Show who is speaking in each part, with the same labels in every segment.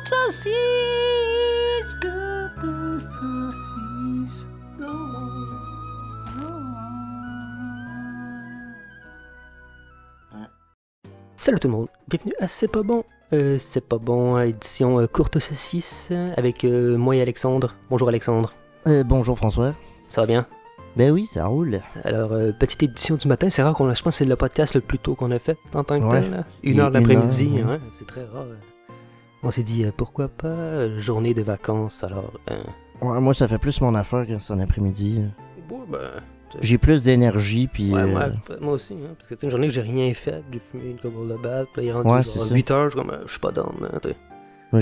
Speaker 1: saucisse, que de saucisse. Go on, go on. Salut tout le monde, bienvenue à C'est pas bon. C'est pas bon, édition courte saucisse avec moi et Alexandre. Bonjour Alexandre.
Speaker 2: Bonjour François.
Speaker 1: Ça va bien?
Speaker 2: Ben oui, ça roule.
Speaker 1: Alors, petite édition du matin, c'est rare qu'on a, je pense que c'est le podcast le plus tôt qu'on a fait en tant que
Speaker 2: Ouais.
Speaker 1: tel. Là. 1h de l'après-midi,
Speaker 2: ouais.
Speaker 1: ouais, c'est très rare. On s'est dit, pourquoi pas, journée de vacances, alors...
Speaker 2: Ouais, moi, ça fait plus mon affaire quand c'est en après-midi.
Speaker 1: Bon, ben...
Speaker 2: J'ai plus d'énergie, puis...
Speaker 1: Ouais, moi aussi, hein, parce que tu sais, une journée que j'ai rien fait, j'ai fumé une couple de battes, puis là, il est rendu
Speaker 2: Ouais,
Speaker 1: genre
Speaker 2: c'est ça.
Speaker 1: 8 heures, je suis comme, je suis pas down, hein, tu sais.
Speaker 2: Moi,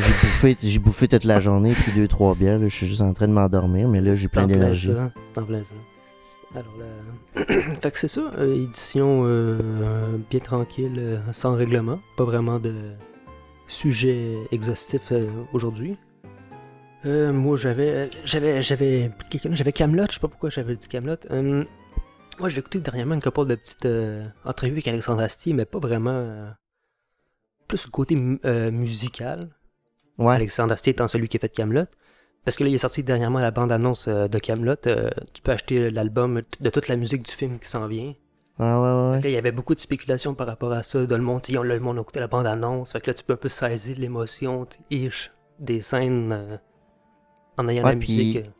Speaker 2: j'ai bouffé toute la journée, puis 2-3 bières, là, je suis juste en train de m'endormir, mais là, j'ai plein d'énergie.
Speaker 1: C'est en plein ça. Alors là... fait que c'est ça, édition bien tranquille, sans règlement, pas vraiment de sujet exhaustif aujourd'hui. Moi j'avais pris quelqu'un, j'avais Kaamelott, je sais pas pourquoi j'avais dit Kaamelott. Moi j'ai écouté dernièrement une couple de petites entrevues avec Alexandre Astier, mais pas vraiment plus le côté musical.
Speaker 2: Ouais,
Speaker 1: Alexandre Astier étant celui qui a fait Kaamelott. Parce que là, il est sorti dernièrement la bande-annonce de Kaamelott. Tu peux acheter l'album de toute la musique du film qui s'en vient.
Speaker 2: ouais.
Speaker 1: Là, il y avait beaucoup de spéculations par rapport à ça. Dans le monde, le monde a écouté la bande-annonce. Fait que là, tu peux un peu saisir l'émotion ish des scènes en ayant
Speaker 2: Ouais,
Speaker 1: la musique.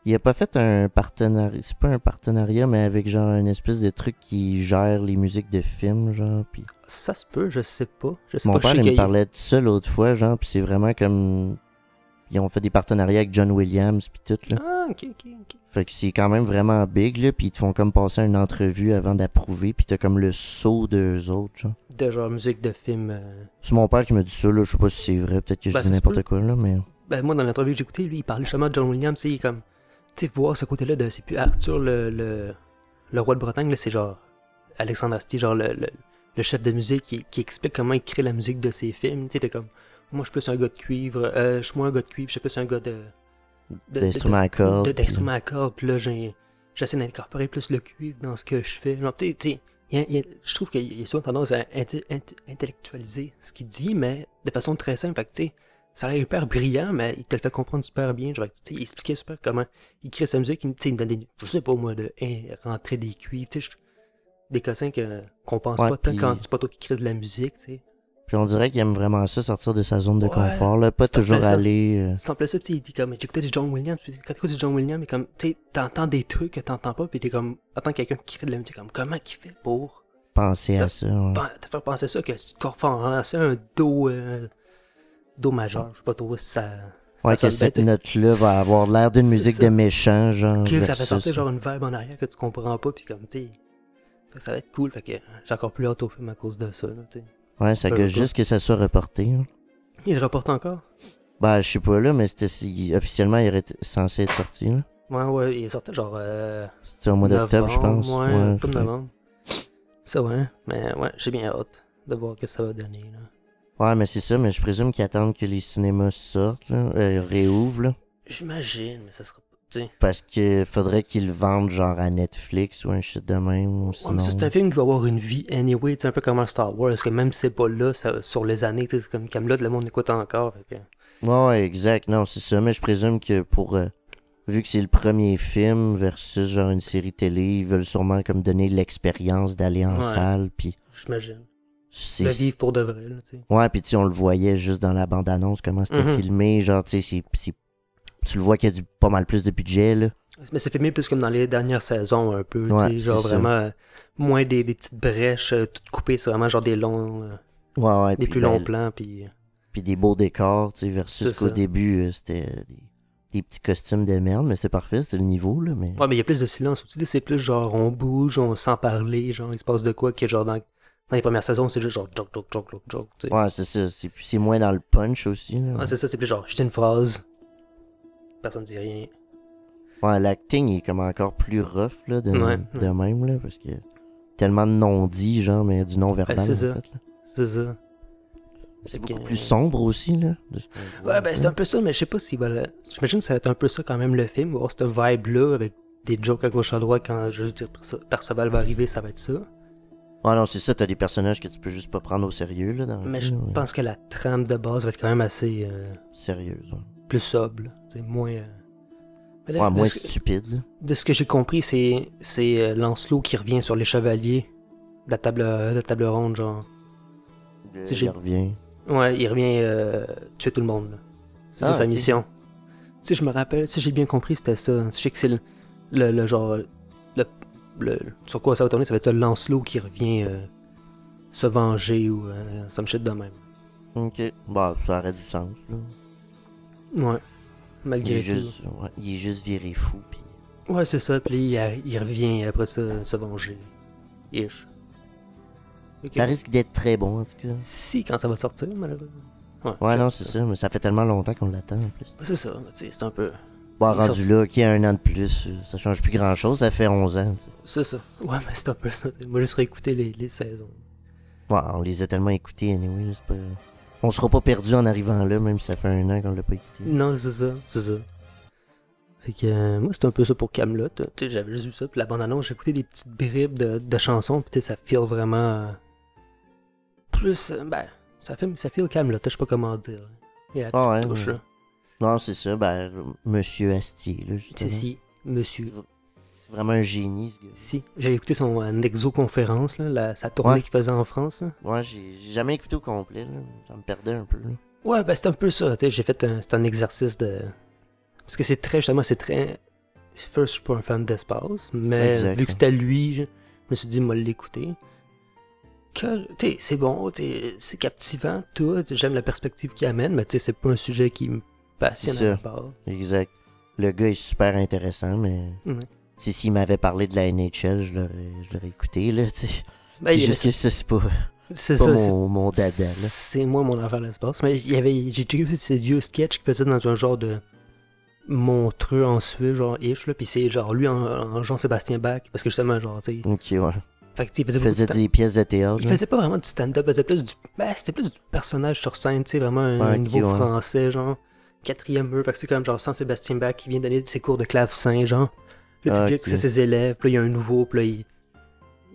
Speaker 2: il a pas fait un partenariat, c'est pas un partenariat, mais avec genre une espèce de truc qui gère les musiques de films, genre, puis...
Speaker 1: Ça se peut, je sais pas. Je sais
Speaker 2: Mon
Speaker 1: pas,
Speaker 2: père,
Speaker 1: je sais
Speaker 2: il me
Speaker 1: qu'il-
Speaker 2: parlait de ça l'autre fois, genre, puis c'est vraiment comme... Ils ont fait des partenariats avec John Williams, puis tout, là.
Speaker 1: Ah, ok.
Speaker 2: Fait que c'est quand même vraiment big, là, pis ils te font comme passer une entrevue avant d'approuver, pis t'as comme le saut d'eux autres, genre.
Speaker 1: De genre musique de film.
Speaker 2: C'est mon père qui m'a dit ça, là, je sais pas si c'est vrai, peut-être que je
Speaker 1: Ben,
Speaker 2: dis
Speaker 1: ça se
Speaker 2: n'importe
Speaker 1: peut.
Speaker 2: quoi, là, mais...
Speaker 1: Ben, moi, dans l'interview que j'ai écouté, lui, il parlait justement de John Williams. Tu sais, il est comme. Tu sais, voir ce côté-là de. C'est plus Arthur le roi de Bretagne, là, c'est genre. Alexandre Astier, genre le chef de musique qui explique comment il crée la musique de ses films. Tu sais, t'es comme. Moi, je suis plus un gars de cuivre. Je suis moins un gars de cuivre, je suis plus un gars
Speaker 2: D'instruments à cordes.
Speaker 1: d'instruments à cordes. Puis là, j'essaie d'incorporer plus le cuivre dans ce que je fais. Genre, tu sais, je trouve qu'il y a souvent tendance à intellectualiser ce qu'il dit, mais de façon très simple. Fait que, tu sais, ça a l'air hyper brillant, mais il te le fait comprendre super bien. Genre, tu sais, il expliquait super comment il crée sa musique. Tu sais, il me donne des, je sais pas moi, de rentrer des cuivres. Tu sais, des cossins qu'on pense
Speaker 2: Ouais,
Speaker 1: pas tant
Speaker 2: puis-
Speaker 1: quand c'est pas toi qui crée de la musique, tu sais.
Speaker 2: Puis on dirait qu'il aime vraiment ça, sortir de sa zone de
Speaker 1: Ouais,
Speaker 2: confort, là, pas
Speaker 1: c'est en
Speaker 2: toujours
Speaker 1: plein ça.
Speaker 2: aller...
Speaker 1: C'est en plus ça, pis il dit comme, j'écoutais du John Williams, pis quand t'écoutes du John Williams, mais comme, tu sais, t'entends des trucs que t'entends pas, pis t'es comme, attends quelqu'un qui crée de la musique, comme, comment qu'il fait pour
Speaker 2: penser à ça, ouais.
Speaker 1: te faire penser ça, que tu te confonds ça, un do majeur, je sais pas trop si ça
Speaker 2: Ouais, que
Speaker 1: sonne
Speaker 2: cette
Speaker 1: bien,
Speaker 2: note-là va avoir l'air d'une
Speaker 1: C'est
Speaker 2: musique
Speaker 1: ça.
Speaker 2: de méchant, genre,
Speaker 1: que ça fait
Speaker 2: versus...
Speaker 1: sortir genre une vibe en arrière que tu comprends pas, pis comme, tu sais, ça va être cool, fait que j'ai encore plus hâte au film à cause de ça, là, tu sais.
Speaker 2: Ouais, ça
Speaker 1: Peu
Speaker 2: que
Speaker 1: importe.
Speaker 2: juste que ça soit reporté, hein.
Speaker 1: Il le reporte encore?
Speaker 2: Ben, je sais pas, là, mais officiellement, il aurait censé être sorti, là.
Speaker 1: Ouais, il est sorti genre,
Speaker 2: C'était au mois d'octobre, je pense.
Speaker 1: Ouais, octobre,
Speaker 2: fait-
Speaker 1: novembre. Ça, ouais. Mais ouais, j'ai bien hâte de voir ce que ça va donner, là.
Speaker 2: Ouais, mais c'est ça, mais je présume qu'ils attendent que les cinémas sortent, là, réouvrent, là.
Speaker 1: J'imagine, mais ça sera pas. Tu sais.
Speaker 2: Parce que faudrait qu'ils le vendent genre à Netflix ou un shit de même, ou
Speaker 1: Ouais,
Speaker 2: sinon...
Speaker 1: mais ça, c'est un film qui va avoir une vie anyway, tu sais, un peu comme un Star Wars, parce que même si c'est pas là, sur les années, tu sais, c'est comme Kaamelott, le monde écoute encore. Fait que...
Speaker 2: Ouais, exact, non, c'est ça, mais je présume que pour... vu que c'est le premier film versus genre une série télé, ils veulent sûrement comme donner l'expérience d'aller en
Speaker 1: Ouais.
Speaker 2: salle, puis...
Speaker 1: J'imagine.
Speaker 2: c'est...
Speaker 1: Le vivre pour de vrai, là, tu sais.
Speaker 2: Ouais, puis tu sais, on le voyait juste dans la bande-annonce, comment c'était
Speaker 1: Mhm.
Speaker 2: filmé, genre, tu sais, tu le vois qu'il y a pas mal plus de budget, là.
Speaker 1: Mais c'est filmé plus comme dans les dernières saisons, un peu,
Speaker 2: Ouais,
Speaker 1: tu sais, genre
Speaker 2: c'est ça.
Speaker 1: vraiment moins des petites brèches toutes coupées, c'est vraiment genre des longs,
Speaker 2: Ouais,
Speaker 1: des
Speaker 2: puis
Speaker 1: plus
Speaker 2: ben,
Speaker 1: longs plans, puis...
Speaker 2: puis des beaux décors, tu sais, versus
Speaker 1: C'est
Speaker 2: qu'au
Speaker 1: ça.
Speaker 2: début, c'était des petits costumes de merde, mais c'est parfait, c'était le niveau, là, mais...
Speaker 1: Ouais, mais il y a plus de silence aussi, tu sais, c'est plus genre on bouge, on sent parler, genre il se passe de quoi, que genre dans les premières saisons, c'est juste genre joke, tu sais.
Speaker 2: Ouais, c'est ça, puis c'est moins dans le punch aussi, là.
Speaker 1: Ouais, c'est ça, c'est plus genre, je dis une phrase, personne dit rien.
Speaker 2: Ouais, l'acting est comme encore plus rough, là, de
Speaker 1: Ouais.
Speaker 2: même, là, parce que tellement de non-dits, genre, mais du non-verbal,
Speaker 1: Ben, c'est
Speaker 2: en
Speaker 1: ça.
Speaker 2: fait, là.
Speaker 1: C'est ça.
Speaker 2: C'est
Speaker 1: Fait
Speaker 2: beaucoup
Speaker 1: que-
Speaker 2: plus sombre aussi, là. de ce qu'on voit,
Speaker 1: Ouais, ben c'est un peu ça, mais je sais pas si j'imagine que ça va être un peu ça quand même le film, avoir cette vibe-là avec des jokes à gauche à droite quand je veux dire Perceval va arriver, ça va être ça.
Speaker 2: Ouais, non, c'est ça, t'as des personnages que tu peux juste pas prendre au sérieux, là, dans le
Speaker 1: Mais je
Speaker 2: film,
Speaker 1: pense que la trame de base va être quand même assez
Speaker 2: Sérieuse, ouais.
Speaker 1: plus sobre, là. C'est moins... Mais
Speaker 2: Ouais, moins
Speaker 1: de,
Speaker 2: stupide, là.
Speaker 1: de ce que j'ai compris, c'est Lancelot qui revient sur les chevaliers de la table ronde, genre. Si j'ai-
Speaker 2: Il revient.
Speaker 1: Ouais, il revient tuer tout le monde, là. C'est ça
Speaker 2: Ah,
Speaker 1: sa
Speaker 2: ok.
Speaker 1: mission. Si je me rappelle, si j'ai bien compris, c'était ça. Je sais que c'est le genre... sur quoi ça va tourner, ça va être Lancelot qui revient se venger ou some shit de même.
Speaker 2: Ok. Bah, ça aurait du sens, là.
Speaker 1: Ouais.
Speaker 2: Il
Speaker 1: Malgré
Speaker 2: est
Speaker 1: tout.
Speaker 2: juste, ouais, il est juste viré fou, pis...
Speaker 1: Ouais, c'est ça. Puis il revient après ça se venger. Ish. Ok.
Speaker 2: Ça risque d'être très bon, en tout cas.
Speaker 1: Si, quand ça va sortir, malheureusement.
Speaker 2: Ouais, non, c'est ça, mais ça fait tellement longtemps qu'on l'attend, en plus.
Speaker 1: Ouais, c'est ça, mais tu sais, c'est un peu.
Speaker 2: Bon,
Speaker 1: Il est
Speaker 2: rendu
Speaker 1: sorti.
Speaker 2: là, qu'il y a un an de plus, ça change plus grand-chose, ça fait 11 ans, tu sais.
Speaker 1: C'est ça. Ouais, mais c'est un peu ça. Moi, juste réécouter les saisons.
Speaker 2: Ouais, on les a tellement écoutés, anyway, là, c'est pas... On sera pas perdu en arrivant là, même si ça fait un an qu'on l'a pas écouté.
Speaker 1: Non, c'est ça, c'est ça. Fait que moi, c'est un peu ça pour Camelot. Tu sais, j'avais juste vu ça, puis la bande-annonce, j'ai écouté des petites bribes de chansons, puis tu sais, ça feel vraiment plus, ben, ça feel Camelot, je sais pas comment dire. Il y a la petite
Speaker 2: Ah ouais,
Speaker 1: touche,
Speaker 2: ouais.
Speaker 1: là.
Speaker 2: Non, c'est ça, ben, Monsieur Astier, là,
Speaker 1: C'est
Speaker 2: justement.
Speaker 1: si, monsieur.
Speaker 2: C'est vraiment un génie, ce gars.
Speaker 1: Si, j'avais écouté son exoconférence, là, sa tournée
Speaker 2: Ouais.
Speaker 1: qu'il faisait en France. Là.
Speaker 2: Ouais, j'ai jamais écouté au complet, là. Ça me perdait un peu, là.
Speaker 1: Ouais, ben c'est un peu ça, tu sais, j'ai fait c'est un exercice de... Parce que c'est très, justement, c'est très... First, je suis pas un fan d'espace, mais
Speaker 2: Exact,
Speaker 1: vu que c'était lui, je me suis dit, moi, l'écouter. Que, tu sais, c'est bon, c'est captivant, tout, j'aime la perspective qu'il amène, mais tu sais, c'est pas un sujet qui me passionne
Speaker 2: C'est
Speaker 1: à la
Speaker 2: ça.
Speaker 1: base.
Speaker 2: Exact. Le gars est super intéressant, mais...
Speaker 1: Ouais.
Speaker 2: Tu sais, s'il m'avait parlé de la NHL, je l'aurais écouté, là, tu sais.
Speaker 1: Ben,
Speaker 2: C'est
Speaker 1: il y a-
Speaker 2: juste que ça, c'est pas
Speaker 1: c'est ça, c'est...
Speaker 2: mon dada, là.
Speaker 1: C'est moi mon enfant l'espace. Mais j'ai checké aussi ces vieux sketchs qu'il faisait dans un genre de Montreux en Suisse, genre ish, là. Puis c'est genre lui en Jean-Sébastien Bach. Parce que justement, genre, tu sais.
Speaker 2: Ok, ouais.
Speaker 1: Fait que tu sais, il faisait
Speaker 2: Il
Speaker 1: beaucoup de
Speaker 2: faisait
Speaker 1: stand-
Speaker 2: des pièces de théâtre,
Speaker 1: Il
Speaker 2: là.
Speaker 1: faisait pas vraiment du stand-up, il faisait plus du. Ben, c'était plus du personnage sur scène, tu sais, vraiment un
Speaker 2: Ouais, ok,
Speaker 1: niveau
Speaker 2: ouais.
Speaker 1: français, genre. Quatrième mur, fait que c'est comme genre Jean-Sébastien Bach qui vient donner ses cours de clavecin, genre. Le
Speaker 2: Ah,
Speaker 1: public,
Speaker 2: ok.
Speaker 1: c'est ses élèves, puis là, il y a un nouveau, puis là,
Speaker 2: Il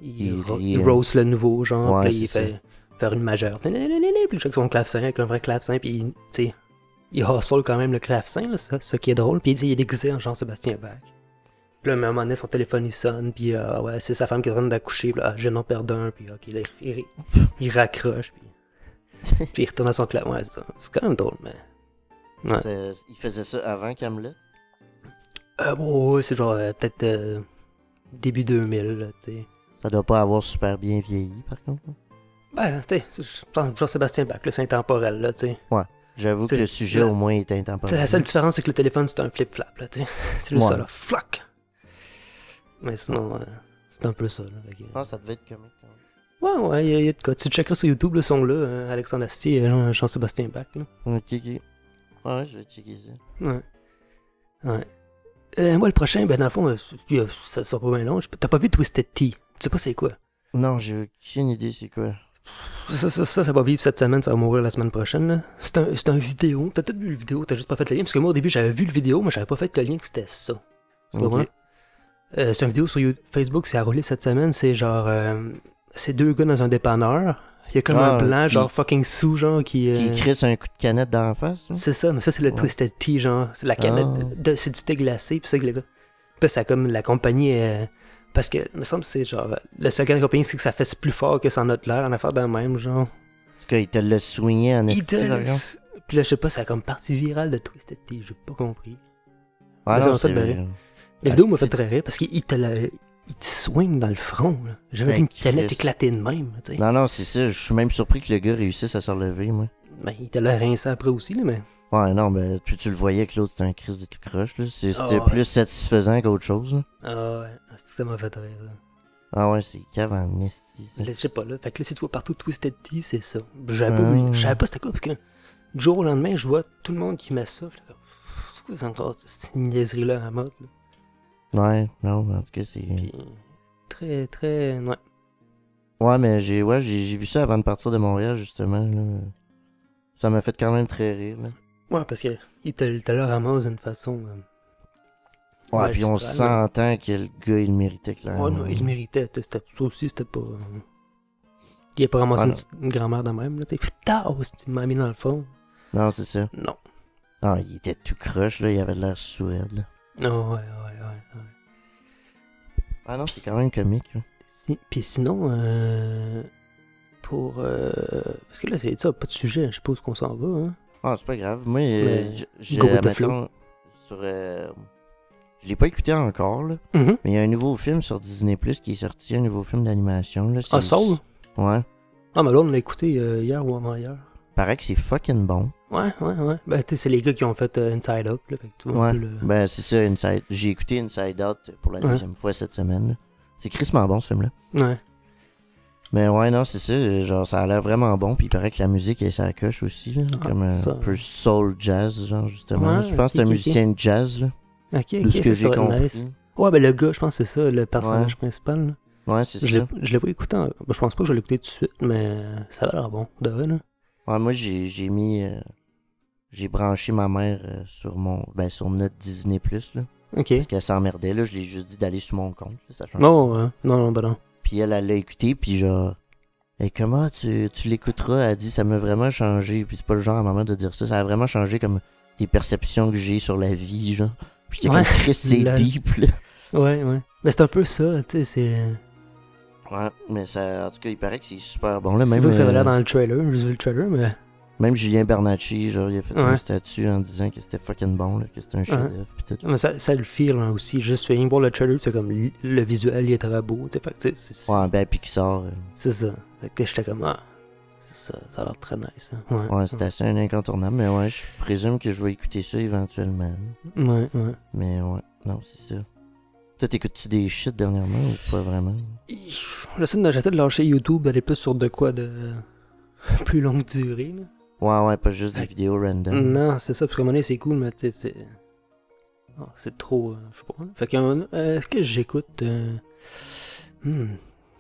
Speaker 1: il
Speaker 2: rit,
Speaker 1: roast le nouveau, genre,
Speaker 2: Ouais,
Speaker 1: puis là, il
Speaker 2: c'est
Speaker 1: fait faire une majeure. Puis il joue avec son clavecin, avec un vrai clavecin, puis tu sais, il hustle quand même le clavecin, là, c'est ça qui est drôle. Puis il dit, il est déguisé en Jean-Sébastien Bach. Puis là, à un moment donné, son téléphone il sonne, puis ouais, c'est sa femme qui est en train d'accoucher, puis là, je n'en perds un, puis ok, là, il raccroche, puis il retourne à son clavecin. Ouais, c'est quand même drôle, mais. Ouais.
Speaker 2: Il faisait ça avant Camelot.
Speaker 1: Ouais, c'est genre peut-être début 2000, là, tu sais.
Speaker 2: Ça doit pas avoir super bien vieilli, par contre.
Speaker 1: Ben, tu sais, je pense que Jean-Sébastien Bach, là, c'est intemporel, là, tu sais.
Speaker 2: J'avoue que
Speaker 1: C'est-
Speaker 2: le sujet,
Speaker 1: la-
Speaker 2: au moins, est
Speaker 1: T'sais,
Speaker 2: intemporel.
Speaker 1: la seule différence, c'est que le téléphone, c'est un flip-flap, là, tu sais. C'est juste
Speaker 2: Ouais.
Speaker 1: ça, là. Floc! Mais sinon, c'est un peu ça, là. Fait que-
Speaker 2: Ah, ça devait être comique, quand même.
Speaker 1: Ouais, il y a de quoi. Tu checkeras sur YouTube le son là, Alexandre Astier, Jean-Sébastien Bach, là.
Speaker 2: Ok, ok. Ouais, je vais checker ça.
Speaker 1: Ouais. Ouais. Moi, le prochain, ben, dans le fond, ça sera pas bien long. T'as pas vu Twisted Tea? Tu sais pas c'est quoi?
Speaker 2: Non, j'ai aucune idée c'est quoi.
Speaker 1: Ça va vivre cette semaine, ça va mourir la semaine prochaine, là. C'est un vidéo. T'as peut-être vu le vidéo, t'as juste pas fait le lien. Parce que moi, au début, j'avais vu le vidéo, mais j'avais pas fait le lien que c'était ça. Tu
Speaker 2: Ok.
Speaker 1: comprends? C'est une vidéo sur Facebook, c'est à rouler cette semaine. C'est genre. C'est deux gars dans un dépanneur. Il y a comme
Speaker 2: Ah,
Speaker 1: un blanc,
Speaker 2: qui-
Speaker 1: genre fucking sous, genre, qui.
Speaker 2: Qui crisse un coup de canette dans la face, là?
Speaker 1: C'est ça, mais ça, c'est le
Speaker 2: Ouais.
Speaker 1: Twisted Tea, genre. C'est la canette. C'est du thé glacé, pis ça que le gars. Puis ça, comme la compagnie. Parce que, il me semble que c'est genre. Le slogan de la compagnie, c'est que ça fait plus fort que ça en a de l'air, en affaire de même, genre.
Speaker 2: En tout cas, il te l'a swingé en esti, par exemple.
Speaker 1: Puis là, je sais pas, ça a comme partie virale de Twisted Tea, j'ai pas compris.
Speaker 2: Ah
Speaker 1: Mais
Speaker 2: non,
Speaker 1: ça
Speaker 2: c'est...
Speaker 1: m'a fait La
Speaker 2: Ah,
Speaker 1: vidéo m'a
Speaker 2: c'est-
Speaker 1: fait très rire parce qu'il te swing dans le front, là. J'ai jamais
Speaker 2: Ben,
Speaker 1: vu une canette
Speaker 2: Christ.
Speaker 1: éclater de même, tu sais.
Speaker 2: Non, non, c'est ça. Je suis même surpris que le gars réussisse à se relever, moi.
Speaker 1: Ben, il t'a l'air rincé après aussi, là, mais.
Speaker 2: Ouais, non, ben, puis tu le voyais que l'autre, c'était un Christ de tout croche, là. C'était
Speaker 1: Ah, ouais.
Speaker 2: plus satisfaisant qu'autre chose, là.
Speaker 1: Ah ouais, ça m'a fait rire, ça.
Speaker 2: Ah ouais, c'est cave en esti, ça.
Speaker 1: Là, je sais pas, là. Fait que là, si tu vois partout Twisted Tea, c'est ça. J'avais pas vu, je savais pas c'était quoi, parce que là, du jour au lendemain, je vois tout le monde qui met ça. J'étais comme, c'est quoi, c'est encore cette niaiserie-là à la mode, là.
Speaker 2: Ouais, non, en tout cas, c'est...
Speaker 1: Puis, très, très. Ouais.
Speaker 2: Ouais, mais j'ai vu ça avant de partir de Montréal, justement, là. Ça m'a fait quand même très rire, là.
Speaker 1: Ouais, parce que il te le ramasse d'une façon.
Speaker 2: Ouais, puis on
Speaker 1: magistrale, là.
Speaker 2: s'entend que le gars, il le méritait, clairement.
Speaker 1: Ouais, non, il le méritait. Ça aussi, c'était pas. Il a pas ramassé
Speaker 2: Voilà.
Speaker 1: une grand-mère de même, là, tu sais. Putain, il m'a mis dans le fond.
Speaker 2: Non, c'est ça.
Speaker 1: Non.
Speaker 2: Ah, il était tout croche, là. Il avait l'air sourd, là.
Speaker 1: Non, ouais.
Speaker 2: Ah non, c'est quand même comique, là.
Speaker 1: Puis sinon, pour... parce que là, c'est ça, pas de sujet, je sais pas où qu'on s'en va, hein.
Speaker 2: Ah, c'est pas grave. Moi,
Speaker 1: Mais
Speaker 2: j'ai,
Speaker 1: go with the
Speaker 2: admettons, sur... je l'ai pas écouté encore, là.
Speaker 1: Mhm.
Speaker 2: Mais il y a un nouveau film sur Disney+, qui est sorti, un nouveau film d'animation, là.
Speaker 1: Ah, Soul?
Speaker 2: Ouais.
Speaker 1: Ah, mais là, on l'a écouté hier ou avant-hier.
Speaker 2: Paraît que c'est fucking bon.
Speaker 1: Ouais. Ben, tu sais, c'est les gars qui ont fait Inside Up, là, fait que tu vois un
Speaker 2: Ouais.
Speaker 1: peu le...
Speaker 2: Ben, c'est ça, Inside. J'ai écouté Inside Out pour la
Speaker 1: Ouais.
Speaker 2: deuxième fois cette semaine, là. C'est crissement bon, ce film-là.
Speaker 1: Ouais.
Speaker 2: Mais ouais, non, c'est ça. Genre, ça a l'air vraiment bon. Puis il paraît que la musique est sa coche aussi, là.
Speaker 1: Ah,
Speaker 2: Comme un
Speaker 1: ça.
Speaker 2: peu soul jazz, genre, justement.
Speaker 1: Ouais,
Speaker 2: Je pense que c'est un
Speaker 1: ok.
Speaker 2: musicien de jazz, là.
Speaker 1: Ok,
Speaker 2: De ce que
Speaker 1: ça
Speaker 2: j'ai
Speaker 1: va être
Speaker 2: compris.
Speaker 1: nice. Ouais, ben le gars, je pense que c'est ça, le personnage principal, là.
Speaker 2: Ouais, c'est
Speaker 1: Je
Speaker 2: ça.
Speaker 1: l'ai pas écouté encore. Ben, je pense pas que je l'ai écouté tout de suite, mais ça va l'air bon, de vrai, là.
Speaker 2: Ouais, moi, j'ai mis... j'ai branché ma mère sur sur notre Disney+, là.
Speaker 1: Ok.
Speaker 2: Parce qu'elle s'emmerdait, là. Je l'ai juste dit d'aller sur mon compte, là, ça change.
Speaker 1: Non, non, ben non.
Speaker 2: Puis elle l'a écouté, puis genre... Et comment tu l'écouteras? Elle dit, ça m'a vraiment changé. Puis c'est pas le genre à maman de dire ça. Ça a vraiment changé comme les perceptions que j'ai sur la vie, genre. Puis j'étais
Speaker 1: Ouais.
Speaker 2: comme, Chris, c'est
Speaker 1: Lol.
Speaker 2: deep, là.
Speaker 1: Ouais. Ben c'est un peu ça, tu sais, c'est...
Speaker 2: Ouais, mais ça, en tout cas, il paraît que c'est super bon, là.
Speaker 1: C'est
Speaker 2: Même,
Speaker 1: ça que ça avait l'air dans le trailer, j'ai vu le trailer, mais...
Speaker 2: même Julien Bernacchi, genre, il a fait
Speaker 1: Ouais.
Speaker 2: un statut en disant que c'était fucking bon, là, que c'était un chef-d'œuvre, pis tout.
Speaker 1: Mais ça le feel, hein, aussi, juste rien que voir le trailer, c'est comme, le visuel, il est très beau, tu sais, fait que, tu sais,
Speaker 2: Ouais, ben Pixar,
Speaker 1: c'est ça. Fait que j'étais comme, c'est ça a l'air très nice, hein.
Speaker 2: ouais, c'est assez un incontournable, mais ouais, je présume que je vais écouter ça éventuellement.
Speaker 1: Ouais.
Speaker 2: Mais ouais, non, c'est ça. Toi, t'écoutes-tu des shit dernièrement ou pas vraiment?
Speaker 1: J'essaie de lâcher YouTube, d'aller plus sur de quoi de plus longue durée, là.
Speaker 2: Ouais, pas juste des vidéos random.
Speaker 1: Non, c'est ça, parce qu'à un moment donné, c'est cool, mais tu sais, c'est trop, je sais pas. Fait que, est-ce que j'écoute...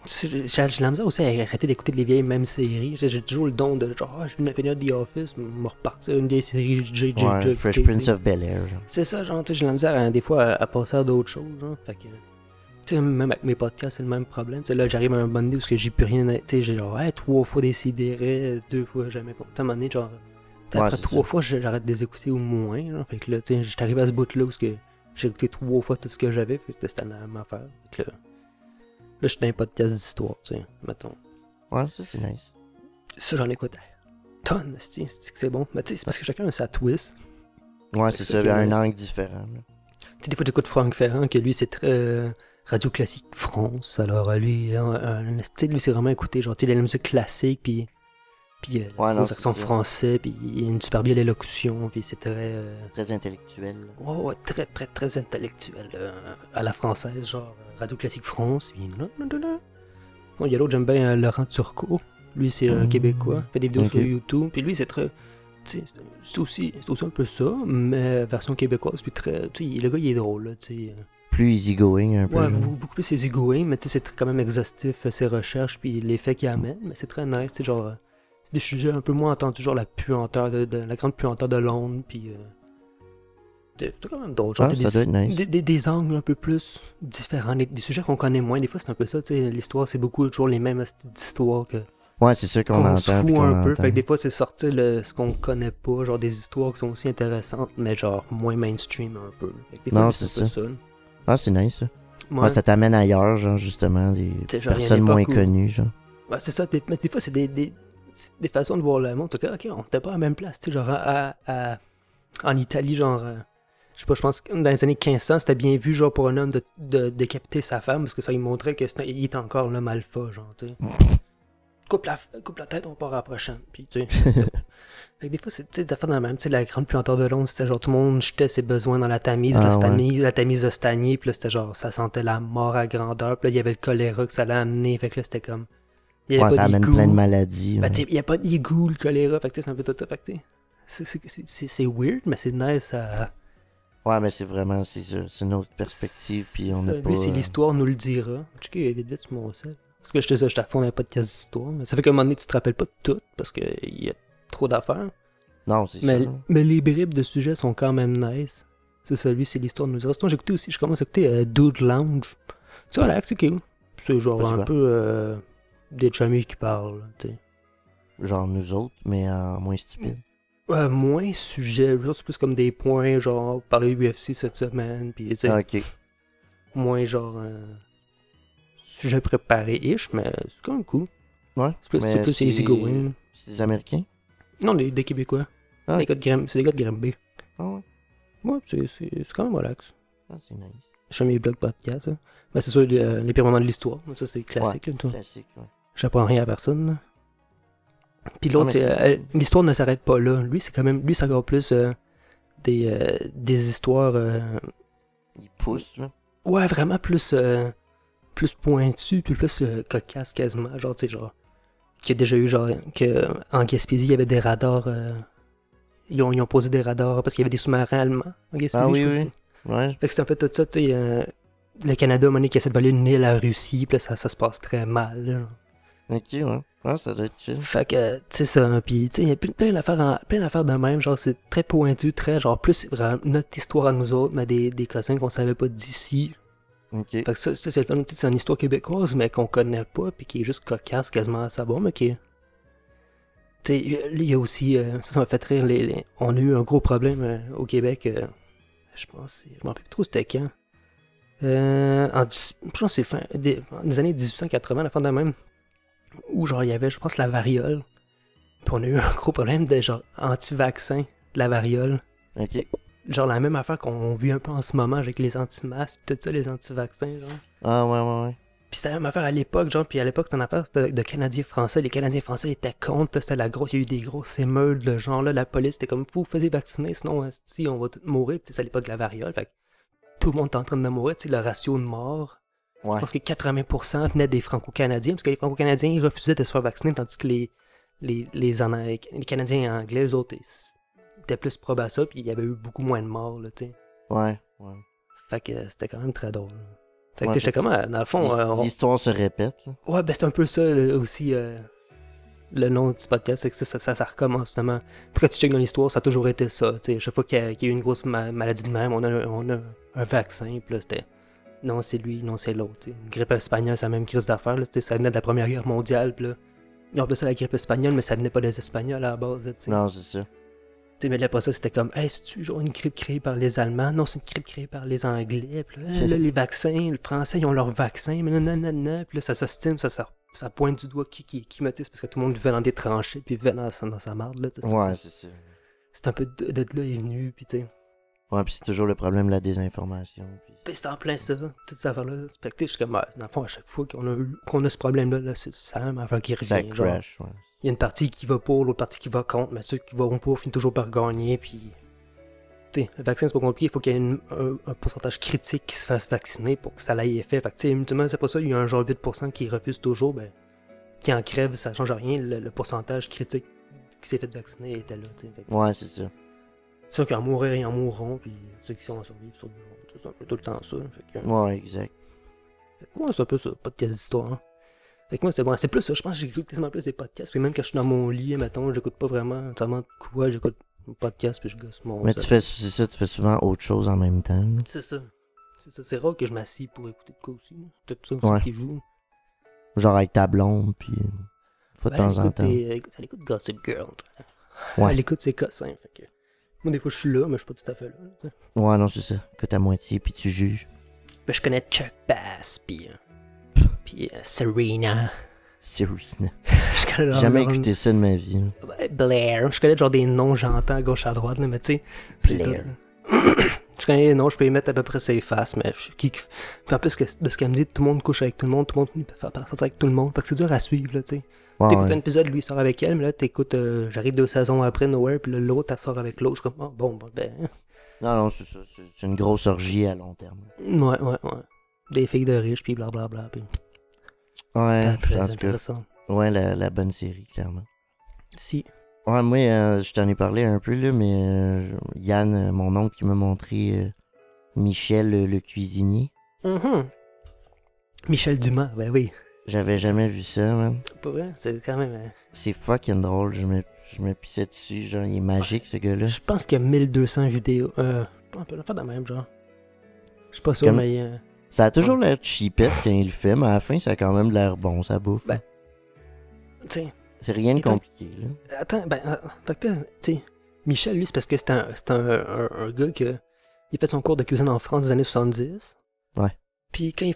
Speaker 1: J'ai la misère aussi à arrêter d'écouter les vieilles mêmes séries. J'ai toujours le don de genre, je viens de finir The Office, me repartir une des séries J.J.
Speaker 2: Ouais, Fresh Prince of Bel-Air, genre.
Speaker 1: C'est ça, genre, tu sais, j'ai la misère des fois à passer à d'autres choses, genre. Fait que, tu sais, même avec mes podcasts, c'est le même problème. Tu sais, là, j'arrive à un bon moment où j'ai plus rien à. Tu sais, j'ai genre, 3 fois Décidéré, 2 fois jamais compté. À un moment donné, genre, après
Speaker 2: c'est
Speaker 1: 3
Speaker 2: ça.
Speaker 1: fois, j'arrête de les écouter au moins, genre. Fait que là, tu sais, j'arrive à ce bout-là où j'ai écouté 3 fois tout ce que j'avais, fait que c'était la même affaire. Fait que là, je suis dans un podcast d'histoire, tu sais, mettons.
Speaker 2: Ouais, ça, c'est nice.
Speaker 1: Ça, j'en écoute tonnes, c'est bon. Mais tu sais, c'est parce que chacun a sa twist.
Speaker 2: Ouais,
Speaker 1: Fait
Speaker 2: c'est
Speaker 1: que
Speaker 2: ça,
Speaker 1: c'est
Speaker 2: un
Speaker 1: nice.
Speaker 2: angle différent, là.
Speaker 1: Tu sais, des fois, j'écoute Franck Ferrand, que lui, c'est très Radio Classique France. Alors, lui, lui, c'est vraiment écouté. Genre, tu sais, il a la musique classique, puis
Speaker 2: Ouais, non,
Speaker 1: gros
Speaker 2: c'est
Speaker 1: accent
Speaker 2: ça.
Speaker 1: français, puis il a une super belle élocution, puis c'est très.
Speaker 2: Très intellectuel. Là.
Speaker 1: Ouais, très, très, très intellectuel. À la française, genre Radio Classique France. Puis Bon, il y a l'autre, j'aime bien Laurent Turcot. Lui, c'est un Québécois. Il fait des vidéos
Speaker 2: Ok.
Speaker 1: sur YouTube. Puis lui, c'est très. Tu sais, c'est aussi un peu ça, mais version québécoise. Puis très. Tu sais, le gars, il est drôle, là, tu sais.
Speaker 2: Plus easygoing, un peu.
Speaker 1: Ouais,
Speaker 2: genre.
Speaker 1: beaucoup plus easygoing, mais tu sais, c'est quand même exhaustif, ses recherches, puis les faits qu'il amène. Mais c'est très nice, tu sais, genre. C'est des sujets un peu moins entendus, genre la puanteur la grande puanteur de Londres, puis. C'est quand même drôle. Genre,
Speaker 2: Ah,
Speaker 1: t'as
Speaker 2: ça doit être nice.
Speaker 1: des angles un peu plus différents, des sujets qu'on connaît moins. Des fois, c'est un peu ça, tu sais. L'histoire, c'est beaucoup toujours les mêmes histoires
Speaker 2: Ouais, c'est ça qu'on
Speaker 1: qu'on
Speaker 2: entend.
Speaker 1: se
Speaker 2: puis
Speaker 1: fout
Speaker 2: qu'on
Speaker 1: un peu.
Speaker 2: entend.
Speaker 1: Fait que des fois, c'est sortir ce qu'on connaît pas, genre des histoires qui sont aussi intéressantes, mais genre moins mainstream un peu. Fait que des fois,
Speaker 2: Non,
Speaker 1: lui,
Speaker 2: c'est
Speaker 1: un peu ça.
Speaker 2: Ah, c'est nice, ça.
Speaker 1: Ouais.
Speaker 2: Ouais, ça t'amène ailleurs, genre, justement, des
Speaker 1: T'sais, genre,
Speaker 2: personnes
Speaker 1: il y a une
Speaker 2: moins
Speaker 1: époque où-
Speaker 2: connues, genre.
Speaker 1: Ouais, c'est ça. Mais des fois, c'est des façons de voir le monde. Ok, on était pas à la même place. Tu sais, genre, en Italie, genre, je sais pas, je pense que dans les années 1500, c'était bien vu, genre, pour un homme de décapiter sa femme, parce que ça, il montrait qu'il était encore l'homme alpha, genre, tu sais. Coupe la tête, on part à la prochaine. Puis, tu sais. Fait que des fois, c'est, tu sais, d'affaires dans la même. Tu sais, la grande puanteur de Londres, c'était genre, tout le monde jetait ses besoins dans la Tamise.
Speaker 2: Ah,
Speaker 1: La Tamise a stagné, puis là, c'était genre, ça sentait la mort à grandeur. Puis là, il y avait le choléra que ça allait amener. Fait que là, c'était comme. Il y avait
Speaker 2: Ouais,
Speaker 1: pas
Speaker 2: ça amène
Speaker 1: d'égout.
Speaker 2: plein de maladies.
Speaker 1: Ben,
Speaker 2: ouais.
Speaker 1: tu sais, il n'y a pas d'égout, le choléra. Fait que, tu sais, c'est un peu tout ça. Fait que, tu sais, c'est weird, mais c'est nice à.
Speaker 2: Ouais, mais c'est vraiment, c'est ça. C'est une autre perspective, puis on n'a pas.
Speaker 1: Lui, c'est l'histoire nous le dira. Checker vite sur mon sel. Parce que je suis à fond dans les podcasts d'histoire. Mais ça fait qu'à un moment donné, tu te rappelles pas de tout, parce qu'il y a trop d'affaires.
Speaker 2: Non, c'est
Speaker 1: Mais,
Speaker 2: ça.
Speaker 1: mais les bribes de sujets sont quand même nice. C'est ça, lui, c'est l'histoire de nous dire. Sinon, j'ai écouté aussi, je commence à écouter Dude Lounge. Ça a l'air que c'est cool. C'est genre
Speaker 2: Pas du
Speaker 1: un
Speaker 2: quoi.
Speaker 1: peu. des chummies qui parlent, tu sais.
Speaker 2: Genre nous autres, mais en moins stupide.
Speaker 1: Moins sujet, genre, c'est plus comme des points, genre, parler UFC cette semaine, pis tu sais,
Speaker 2: Ah, ok.
Speaker 1: moins genre, sujet préparé-ish, mais c'est quand même cool.
Speaker 2: Ouais.
Speaker 1: C'est plus easy going.
Speaker 2: C'est des Américains?
Speaker 1: Non, des Québécois.
Speaker 2: Ah.
Speaker 1: C'est des gars de Granby.
Speaker 2: Ah ouais.
Speaker 1: Ouais, c'est quand même relax.
Speaker 2: Ah, c'est nice.
Speaker 1: Je fais mes blogs podcast, là. Ben, c'est sûr, les pires moments de l'histoire. Ça, c'est classique, là, toi.
Speaker 2: Classique, ouais.
Speaker 1: J'apprends rien à personne, là. Puis l'autre, l'histoire ne s'arrête pas là. Lui, c'est encore plus des histoires.
Speaker 2: Il pousse, là.
Speaker 1: Ouais, vraiment plus pointues, puis plus cocasses quasiment. Genre, tu sais, genre. Qu'il y a déjà eu, genre, en Gaspésie, il y avait des radars. Ils ont posé des radars parce qu'il y avait des sous-marins allemands en Gaspésie.
Speaker 2: Ah oui,
Speaker 1: je
Speaker 2: oui. Ouais.
Speaker 1: Fait que c'est un peu tout ça, tu sais. Le Canada, à un moment donné, qui essaie de voler une île à la Russie, puis là, ça se passe très mal, là.
Speaker 2: Ok, ouais. Ah, ça doit être chill.
Speaker 1: Fait que, tu sais ça, pis tu sais, il y a plein d'affaires de même, genre c'est très pointu, très genre plus vraiment notre histoire à nous autres, mais des cousins qu'on savait pas d'ici.
Speaker 2: Ok.
Speaker 1: Fait que ça c'est le fun, c'est une histoire québécoise, mais qu'on connaît pas, pis qui est juste cocasse quasiment à savoir, mais qui est... Tu sais, il y a aussi, ça m'a fait rire, on a eu un gros problème au Québec, je pense, je m'en rappelle plus trop c'était quand. Je pense que c'est des années 1880, la fin de même. Où genre il y avait, je pense, la variole. Puis on a eu un gros problème de genre anti-vaccin de la variole.
Speaker 2: Ok.
Speaker 1: Genre la même affaire qu'on vit un peu en ce moment avec les anti-masques, tout ça, les anti-vaccins, genre.
Speaker 2: Ah, ouais.
Speaker 1: Puis c'était la même affaire à l'époque, genre, puis à l'époque c'était une affaire de Canadiens français. Les Canadiens français étaient contre, puis c'était il y a eu des grosses émeutes, de genre là, la police était comme, vous faisiez vacciner, sinon, si on va tous mourir, puis c'est à l'époque de la variole, fait que tout le monde est en train de mourir, tu sais, le ratio de mort.
Speaker 2: Ouais.
Speaker 1: Je pense que 80% venaient des Franco-Canadiens, parce que les Franco-Canadiens, ils refusaient de se faire vacciner, tandis que les Canadiens anglais, eux autres, ils étaient plus probes à ça, puis il y avait eu beaucoup moins de morts, là, tu sais.
Speaker 2: Ouais.
Speaker 1: Fait que c'était quand même très drôle. Fait que
Speaker 2: Ouais,
Speaker 1: j'étais comme, dans le fond...
Speaker 2: L'histoire se répète, là.
Speaker 1: Ouais, ben c'est un peu ça, aussi, le nom du podcast, c'est que ça recommence, finalement. Puis quand tu checkes dans l'histoire, ça a toujours été ça, tu sais. Chaque fois qu'il y a eu une grosse maladie de même, on a un vaccin, puis là, c'était... Non, c'est lui, non, c'est l'autre. Une grippe espagnole, c'est la même crise d'affaires. Là, ça venait de la Première Guerre mondiale. Puis là, ils ont appelé ça la grippe espagnole, mais ça venait pas des Espagnols à la base. T'sais.
Speaker 2: Non, c'est ça.
Speaker 1: Mais là, pas ça, c'était comme, hey, c'est-tu genre une grippe créée par les Allemands? Non, c'est une grippe créée par les Anglais. Puis là, les vaccins, les Français, ils ont leurs vaccins. Mais nanana. Puis là, ça s'estime, ça pointe du doigt qui me tisse, parce que tout le monde vivait dans des tranchées, puis vivait dans sa marde. Là,
Speaker 2: ouais, c'est ça.
Speaker 1: C'est un peu de là, il est venu, puis tu sais.
Speaker 2: Ouais, pis c'est toujours le problème de la désinformation.
Speaker 1: Puis c'est en plein ça, toute cette affaire-là. Je suis comme, dans le fond, à chaque fois qu'on a ce problème-là, là, c'est la même affaire qui revient.
Speaker 2: Ça crash, ouais.
Speaker 1: Il y a une partie qui va pour, l'autre partie qui va contre, mais ceux qui vont pour finissent toujours par gagner, puis... T'sais, le vaccin, c'est pas compliqué, il faut qu'il y ait un pourcentage critique qui se fasse vacciner pour que ça ait effet. Fait que, tu sais, ultimement, c'est pas ça, il y a un genre 8% qui refuse toujours, ben... Qui en crève, ça change rien, le pourcentage critique qui s'est fait vacciner était là, tu sais.
Speaker 2: Ouais, c'est ça.
Speaker 1: Ceux qui en mourraient, ils en mourront, puis ceux qui sont en survivre, survivront. C'est un peu tout le temps ça. Fait que...
Speaker 2: Ouais, exact.
Speaker 1: Fait que moi, c'est un peu ça, podcast d'histoire. Hein. Fait que moi, c'est bon. C'est plus ça, je pense que j'écoute quasiment plus des podcasts. Puis même quand je suis dans mon lit, mettons, j'écoute pas vraiment nécessairement de quoi, j'écoute un podcast, puis je gosse mon...
Speaker 2: Mais tu fais souvent autre chose en même temps.
Speaker 1: C'est ça. C'est rare que je m'assis pour écouter de quoi aussi. Peut-être ça
Speaker 2: ouais.
Speaker 1: Qui joue.
Speaker 2: Genre avec ta blonde, puis... Faut de temps en temps.
Speaker 1: Elle écoute Gossip Girl.
Speaker 2: Ouais.
Speaker 1: Elle écoute ses cossins, fait que... Moi, des fois, je suis là, mais je suis pas tout à fait là. T'sais.
Speaker 2: Ouais, non, c'est ça. Que à moitié, puis tu juges.
Speaker 1: Ben, je connais Chuck Bass, puis Serena.
Speaker 2: Serena.
Speaker 1: J'ai
Speaker 2: jamais écouté ça de ma vie.
Speaker 1: Blair. Je connais genre des noms, j'entends à gauche à droite, là, mais tu sais.
Speaker 2: Blair.
Speaker 1: Je connais les noms, je peux y mettre à peu près ses faces, mais puis en plus de ce qu'elle me dit, tout le monde couche avec tout le monde finit par faire sortir avec tout le monde. Fait que c'est dur à suivre, là, tu sais.
Speaker 2: Ouais,
Speaker 1: t'écoutes un épisode, lui il sort avec elle, mais là t'écoutes, j'arrive 2 saisons après Nowhere, puis là l'autre elle sort avec l'autre, je suis comme, oh, bon, ben.
Speaker 2: Non, c'est ça, c'est une grosse orgie à long terme.
Speaker 1: Ouais. Des filles de riches, puis blablabla, puis.
Speaker 2: Ouais, en tout cas. Ouais, la bonne série, clairement.
Speaker 1: Si.
Speaker 2: Ouais, moi, je t'en ai parlé un peu, là, mais Yann, mon oncle, qui m'a montré Michel le cuisinier.
Speaker 1: Michel Dumas, ben oui.
Speaker 2: J'avais jamais vu ça, man.
Speaker 1: Pas vrai, c'est quand même...
Speaker 2: C'est fucking drôle, je me pissais dessus, genre, il est magique, ce gars-là.
Speaker 1: Je pense qu'il y a 1200 vidéos, on peut le faire de même, genre. Je suis pas sûr, mais...
Speaker 2: Ça a toujours l'air cheapette quand il le fait, mais à la fin, ça a quand même l'air bon, ça bouffe.
Speaker 1: Ben, tu sais.
Speaker 2: C'est rien de
Speaker 1: Étant-
Speaker 2: compliqué, là.
Speaker 1: Attends, ben, en tant que tel, tu sais, Michel, lui, c'est parce que c'est un gars que. Il a fait son cours de cuisine en France des années 70.
Speaker 2: Ouais.
Speaker 1: Puis quand il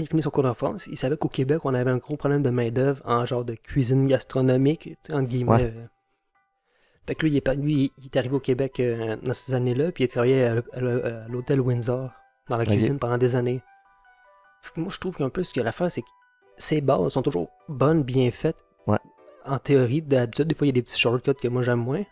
Speaker 1: finit son cours en France, il savait qu'au Québec, on avait un gros problème de main-d'œuvre en genre de cuisine gastronomique, tu sais, entre guillemets.
Speaker 2: Ouais.
Speaker 1: Fait que lui, il est arrivé au Québec dans ces années-là, puis il a travaillé à l'hôtel Windsor, dans la
Speaker 2: Ok.
Speaker 1: cuisine pendant des années. Fait que moi, je trouve qu'un peu ce qu'il y a l'affaire, c'est que ses bases sont toujours bonnes, bien faites.
Speaker 2: Ouais.
Speaker 1: En théorie, d'habitude, des fois, il y a des petits shortcuts que moi j'aime moins.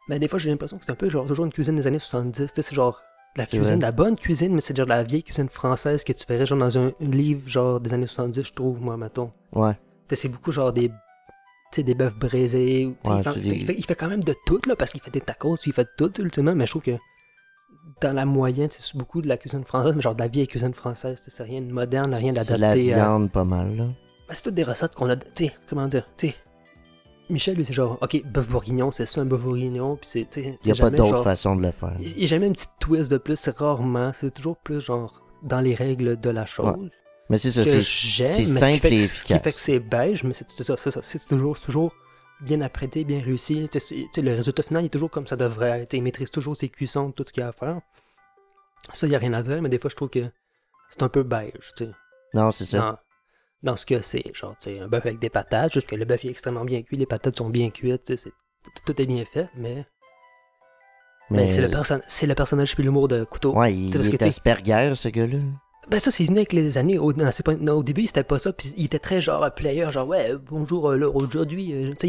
Speaker 1: Mais des fois, j'ai l'impression que c'est un peu genre toujours une cuisine des années 70. Tu sais, c'est genre de la
Speaker 2: C'est
Speaker 1: cuisine,
Speaker 2: vrai.
Speaker 1: de la bonne cuisine, mais c'est genre de la vieille cuisine française que tu verrais genre dans un livre genre des années 70, je trouve, moi, mettons.
Speaker 2: Ouais.
Speaker 1: Tu sais, c'est beaucoup genre des. Tu sais, des bœufs braisés. Ou, tu sais,
Speaker 2: Ouais,
Speaker 1: il, fait,
Speaker 2: c'est
Speaker 1: il fait-
Speaker 2: des-
Speaker 1: il fait- il fait quand même de tout, là, parce qu'il fait des tacos, puis il fait de tout, tu sais, ultimement, mais je trouve que dans la moyenne, c'est beaucoup de la cuisine française, mais genre de la vieille cuisine française, tu sais, c'est rien de moderne, rien
Speaker 2: C'est de la
Speaker 1: d'adapté à.
Speaker 2: viande pas mal, là.
Speaker 1: Ben, c'est toutes des recettes qu'on a. Tu sais, comment dire, tu sais. Michel, lui, c'est genre, ok, bœuf bourguignon, c'est ça un bœuf bourguignon, puis c'est. Tu sais,
Speaker 2: Il n'y a
Speaker 1: c'est
Speaker 2: pas
Speaker 1: jamais
Speaker 2: d'autre
Speaker 1: genre-
Speaker 2: façon de le faire.
Speaker 1: Il n'y a jamais une petite twist de plus, c'est rarement, c'est toujours plus genre dans les règles de la chose.
Speaker 2: Mais c'est ça,
Speaker 1: Que
Speaker 2: c'est
Speaker 1: j'aime,
Speaker 2: c'est
Speaker 1: mais ce qui
Speaker 2: simple
Speaker 1: fait
Speaker 2: et
Speaker 1: que- Ce qui fait que
Speaker 2: efficace.
Speaker 1: c'est beige, mais c'est ça, c'est toujours bien apprêté, bien réussi. Tu sais, le résultat final est toujours comme ça devrait être. Il maîtrise toujours ses cuissons, tout ce qu'il y a à faire. Ça, il n'y a rien à dire, mais des fois, je trouve que c'est un peu beige, tu sais.
Speaker 2: Non, c'est ça.
Speaker 1: Dans ce que c'est, genre, tu sais, un bœuf avec des patates, juste que le bœuf est extrêmement bien cuit, les patates sont bien cuites, tu sais, tout est bien fait, mais
Speaker 2: Mais
Speaker 1: c'est le personnage puis l'humour de couteau.
Speaker 2: ouais,
Speaker 1: Tu sais,
Speaker 2: il
Speaker 1: parce que,
Speaker 2: est
Speaker 1: tu sais,
Speaker 2: Asperger, ce gars-là.
Speaker 1: Ben ça, c'est venu avec les années. Au début, c'était pas ça. Puis il était très genre player, genre ouais, bonjour, là, aujourd'hui. Tu sais,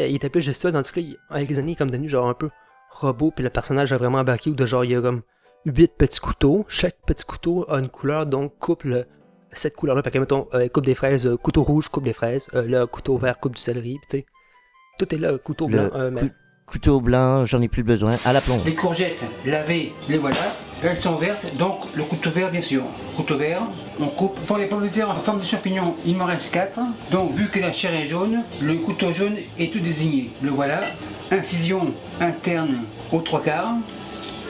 Speaker 1: il était plus gestuel, tandis que là, avec les années, il est comme devenu genre un peu robot. Puis le personnage a vraiment embarqué où de genre, il y a comme 8 petits couteaux. Chaque petit couteau a une couleur, donc coupe cette couleur-là. Fait que, mettons, coupe des fraises, couteau rouge, coupe des fraises. Là, couteau vert, coupe du céleri. Puis tu sais, tout est là, couteau
Speaker 2: Le
Speaker 1: blanc.
Speaker 2: Couteau blanc, j'en ai plus besoin. À la plonge.
Speaker 3: Les courgettes lavées, les voilà. Elles sont vertes, donc le couteau vert, bien sûr. Couteau vert, on coupe. Pour les pommes de terre en forme de champignon, il m'en reste 4. Donc, vu que la chair est jaune, le couteau jaune est tout désigné. Le voilà. Incision interne aux 3/4.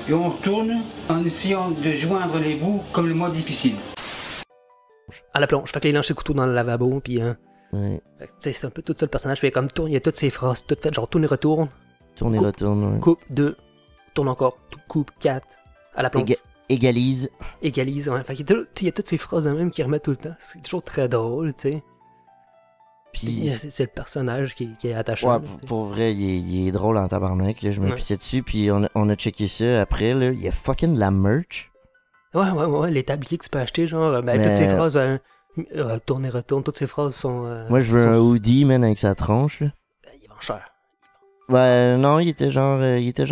Speaker 3: Et on tourne en essayant de joindre les bouts comme le moins difficile.
Speaker 1: À la plonge. Fait que là, il lance ses couteaux dans le lavabo. Puis,
Speaker 2: Ouais.
Speaker 1: fait que, tu sais, c'est un peu tout ça le personnage. Fait comme tourne, il y a toutes ses phrases toutes faites, genre tourne et retourne.
Speaker 2: Tourne et
Speaker 1: Coupe.
Speaker 2: retourne. Ouais.
Speaker 1: Coupe 2, tourne encore, coupe 4, à la plonge,
Speaker 2: Égalise.
Speaker 1: égalise. Ouais. Fait qu'il y a il y a toutes ces phrases de même qui remettent tout le temps. C'est toujours très drôle, tu sais.
Speaker 2: Puis,
Speaker 1: C'est le personnage qui est attachant.
Speaker 2: ouais,
Speaker 1: là, tu sais.
Speaker 2: pour vrai, il est drôle en tabarnak. Là. Je me
Speaker 1: Ouais.
Speaker 2: pissais dessus, puis on a checké ça après. Là. Il y a fucking de la merch.
Speaker 1: Ouais, les tabliers que tu peux acheter, genre, ben,
Speaker 2: Mais-
Speaker 1: toutes ces phrases, tourne et retourne, toutes ces phrases sont.
Speaker 2: Moi, je veux un
Speaker 1: sont-
Speaker 2: hoodie, man, avec sa tronche. Là.
Speaker 1: Il vend cher.
Speaker 2: Ouais, non, il était genre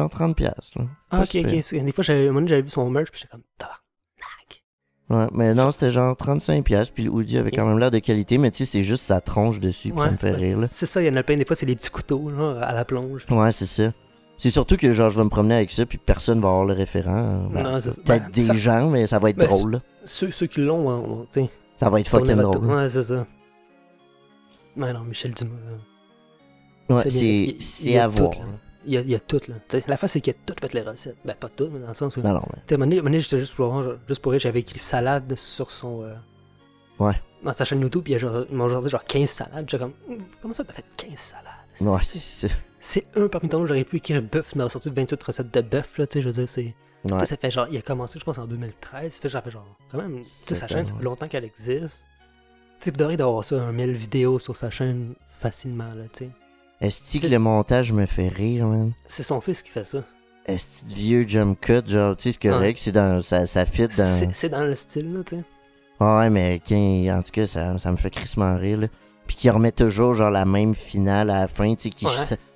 Speaker 2: 30$. Là.
Speaker 1: Ah,
Speaker 2: Pas
Speaker 1: ok,
Speaker 2: si
Speaker 1: ok.
Speaker 2: pire.
Speaker 1: Parce que des fois, un moment donné, j'avais vu son merch, puis j'étais comme, tabarnak.
Speaker 2: Ouais, mais non, c'était genre 35$, puis le hoodie avait quand même l'air de qualité, mais tu sais, c'est juste sa tronche dessus, puis ça me fait
Speaker 1: ben,
Speaker 2: rire, là.
Speaker 1: C'est ça, il y en a plein, des fois, c'est des petits couteaux, là, à la plonge.
Speaker 2: Ouais, c'est ça. C'est surtout que, genre, je vais me promener avec ça, puis personne va avoir le référent. Ben,
Speaker 1: Non, c'est ça.
Speaker 2: peut-être
Speaker 1: Ben,
Speaker 2: des
Speaker 1: ça-
Speaker 2: gens, mais ça va être
Speaker 1: ben,
Speaker 2: drôle, là.
Speaker 1: Ceux qui l'ont, tu sais.
Speaker 2: Ça va être fucking
Speaker 1: tourne et
Speaker 2: drôle.
Speaker 1: retourne. Ouais, c'est ça. Ouais, non, Michel Dumas.
Speaker 2: Ouais,
Speaker 1: c'est bien. Il
Speaker 2: c'est
Speaker 1: y a
Speaker 2: à
Speaker 1: tout,
Speaker 2: voir.
Speaker 1: là. Il y a tout, là. T'sais, la face, c'est qu'il a tout fait les recettes. Ben, pas tout, mais dans le sens où.
Speaker 2: Non, non, mais...
Speaker 1: À un moment donné, j'étais juste pour rire, j'avais écrit salade sur son.
Speaker 2: Ouais.
Speaker 1: Dans sa chaîne YouTube, puis ils m'ont genre dit genre 15 salades. J'étais comme, comment ça t'as fait 15 salades?
Speaker 2: Ouais, c'est...
Speaker 1: C'est un parmi tant d'autres, j'aurais pu écrire bœuf, mais il m'a sorti 28 recettes de bœuf, là, tu sais, je veux dire, c'est.
Speaker 2: Ouais.
Speaker 1: Tu sais, ça fait genre, il a commencé, je pense, en 2013, ça fait genre, quand même, tu sais, sa chaîne, ça fait longtemps qu'elle existe. Tu sais, vous devriez d'avoir ça, 1000 vidéos sur sa chaîne facilement, là, tu sais.
Speaker 2: Est-ce que le montage me fait rire, man?
Speaker 1: C'est son fils qui fait ça.
Speaker 2: Est-ce que vieux jump cut, genre, tu sais, c'est correct, c'est dans... Ça fit dans...
Speaker 1: C'est dans le style, là, tu sais.
Speaker 2: Ouais, mais en tout cas, ça me fait crissement rire, là. Puis qu'il remet toujours, genre, la même finale à la fin, tu sais, qui...
Speaker 1: Ouais.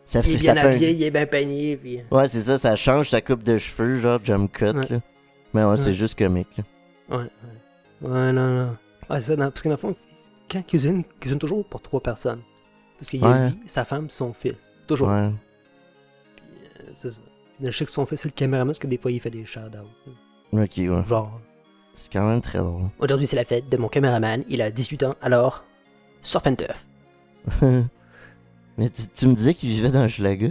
Speaker 2: Ça
Speaker 1: Il est
Speaker 2: fait,
Speaker 1: bien
Speaker 2: ça fait
Speaker 1: habillé, il est bien peigné, puis.
Speaker 2: Ouais, c'est ça, ça change sa coupe de cheveux, genre jump cut,
Speaker 1: Ouais.
Speaker 2: là. Mais ouais, c'est
Speaker 1: Ouais.
Speaker 2: juste comique, là.
Speaker 1: Ouais, non. Ouais, c'est ça, parce que dans le fond, quand il cuisine toujours pour 3 personnes. Parce qu'il y a
Speaker 2: Ouais.
Speaker 1: lui, sa femme, son fils. Toujours.
Speaker 2: Ouais.
Speaker 1: C'est ça. Puis, je sais que son fils, c'est le caméraman, parce que des fois, il fait des shout-outs.
Speaker 2: Ok, ouais.
Speaker 1: Genre,
Speaker 2: C'est quand même très drôle.
Speaker 1: aujourd'hui, c'est la fête de mon caméraman, il a 18 ans, alors, surf and turf.
Speaker 2: Mais tu me disais qu'il vivait dans Schlaga?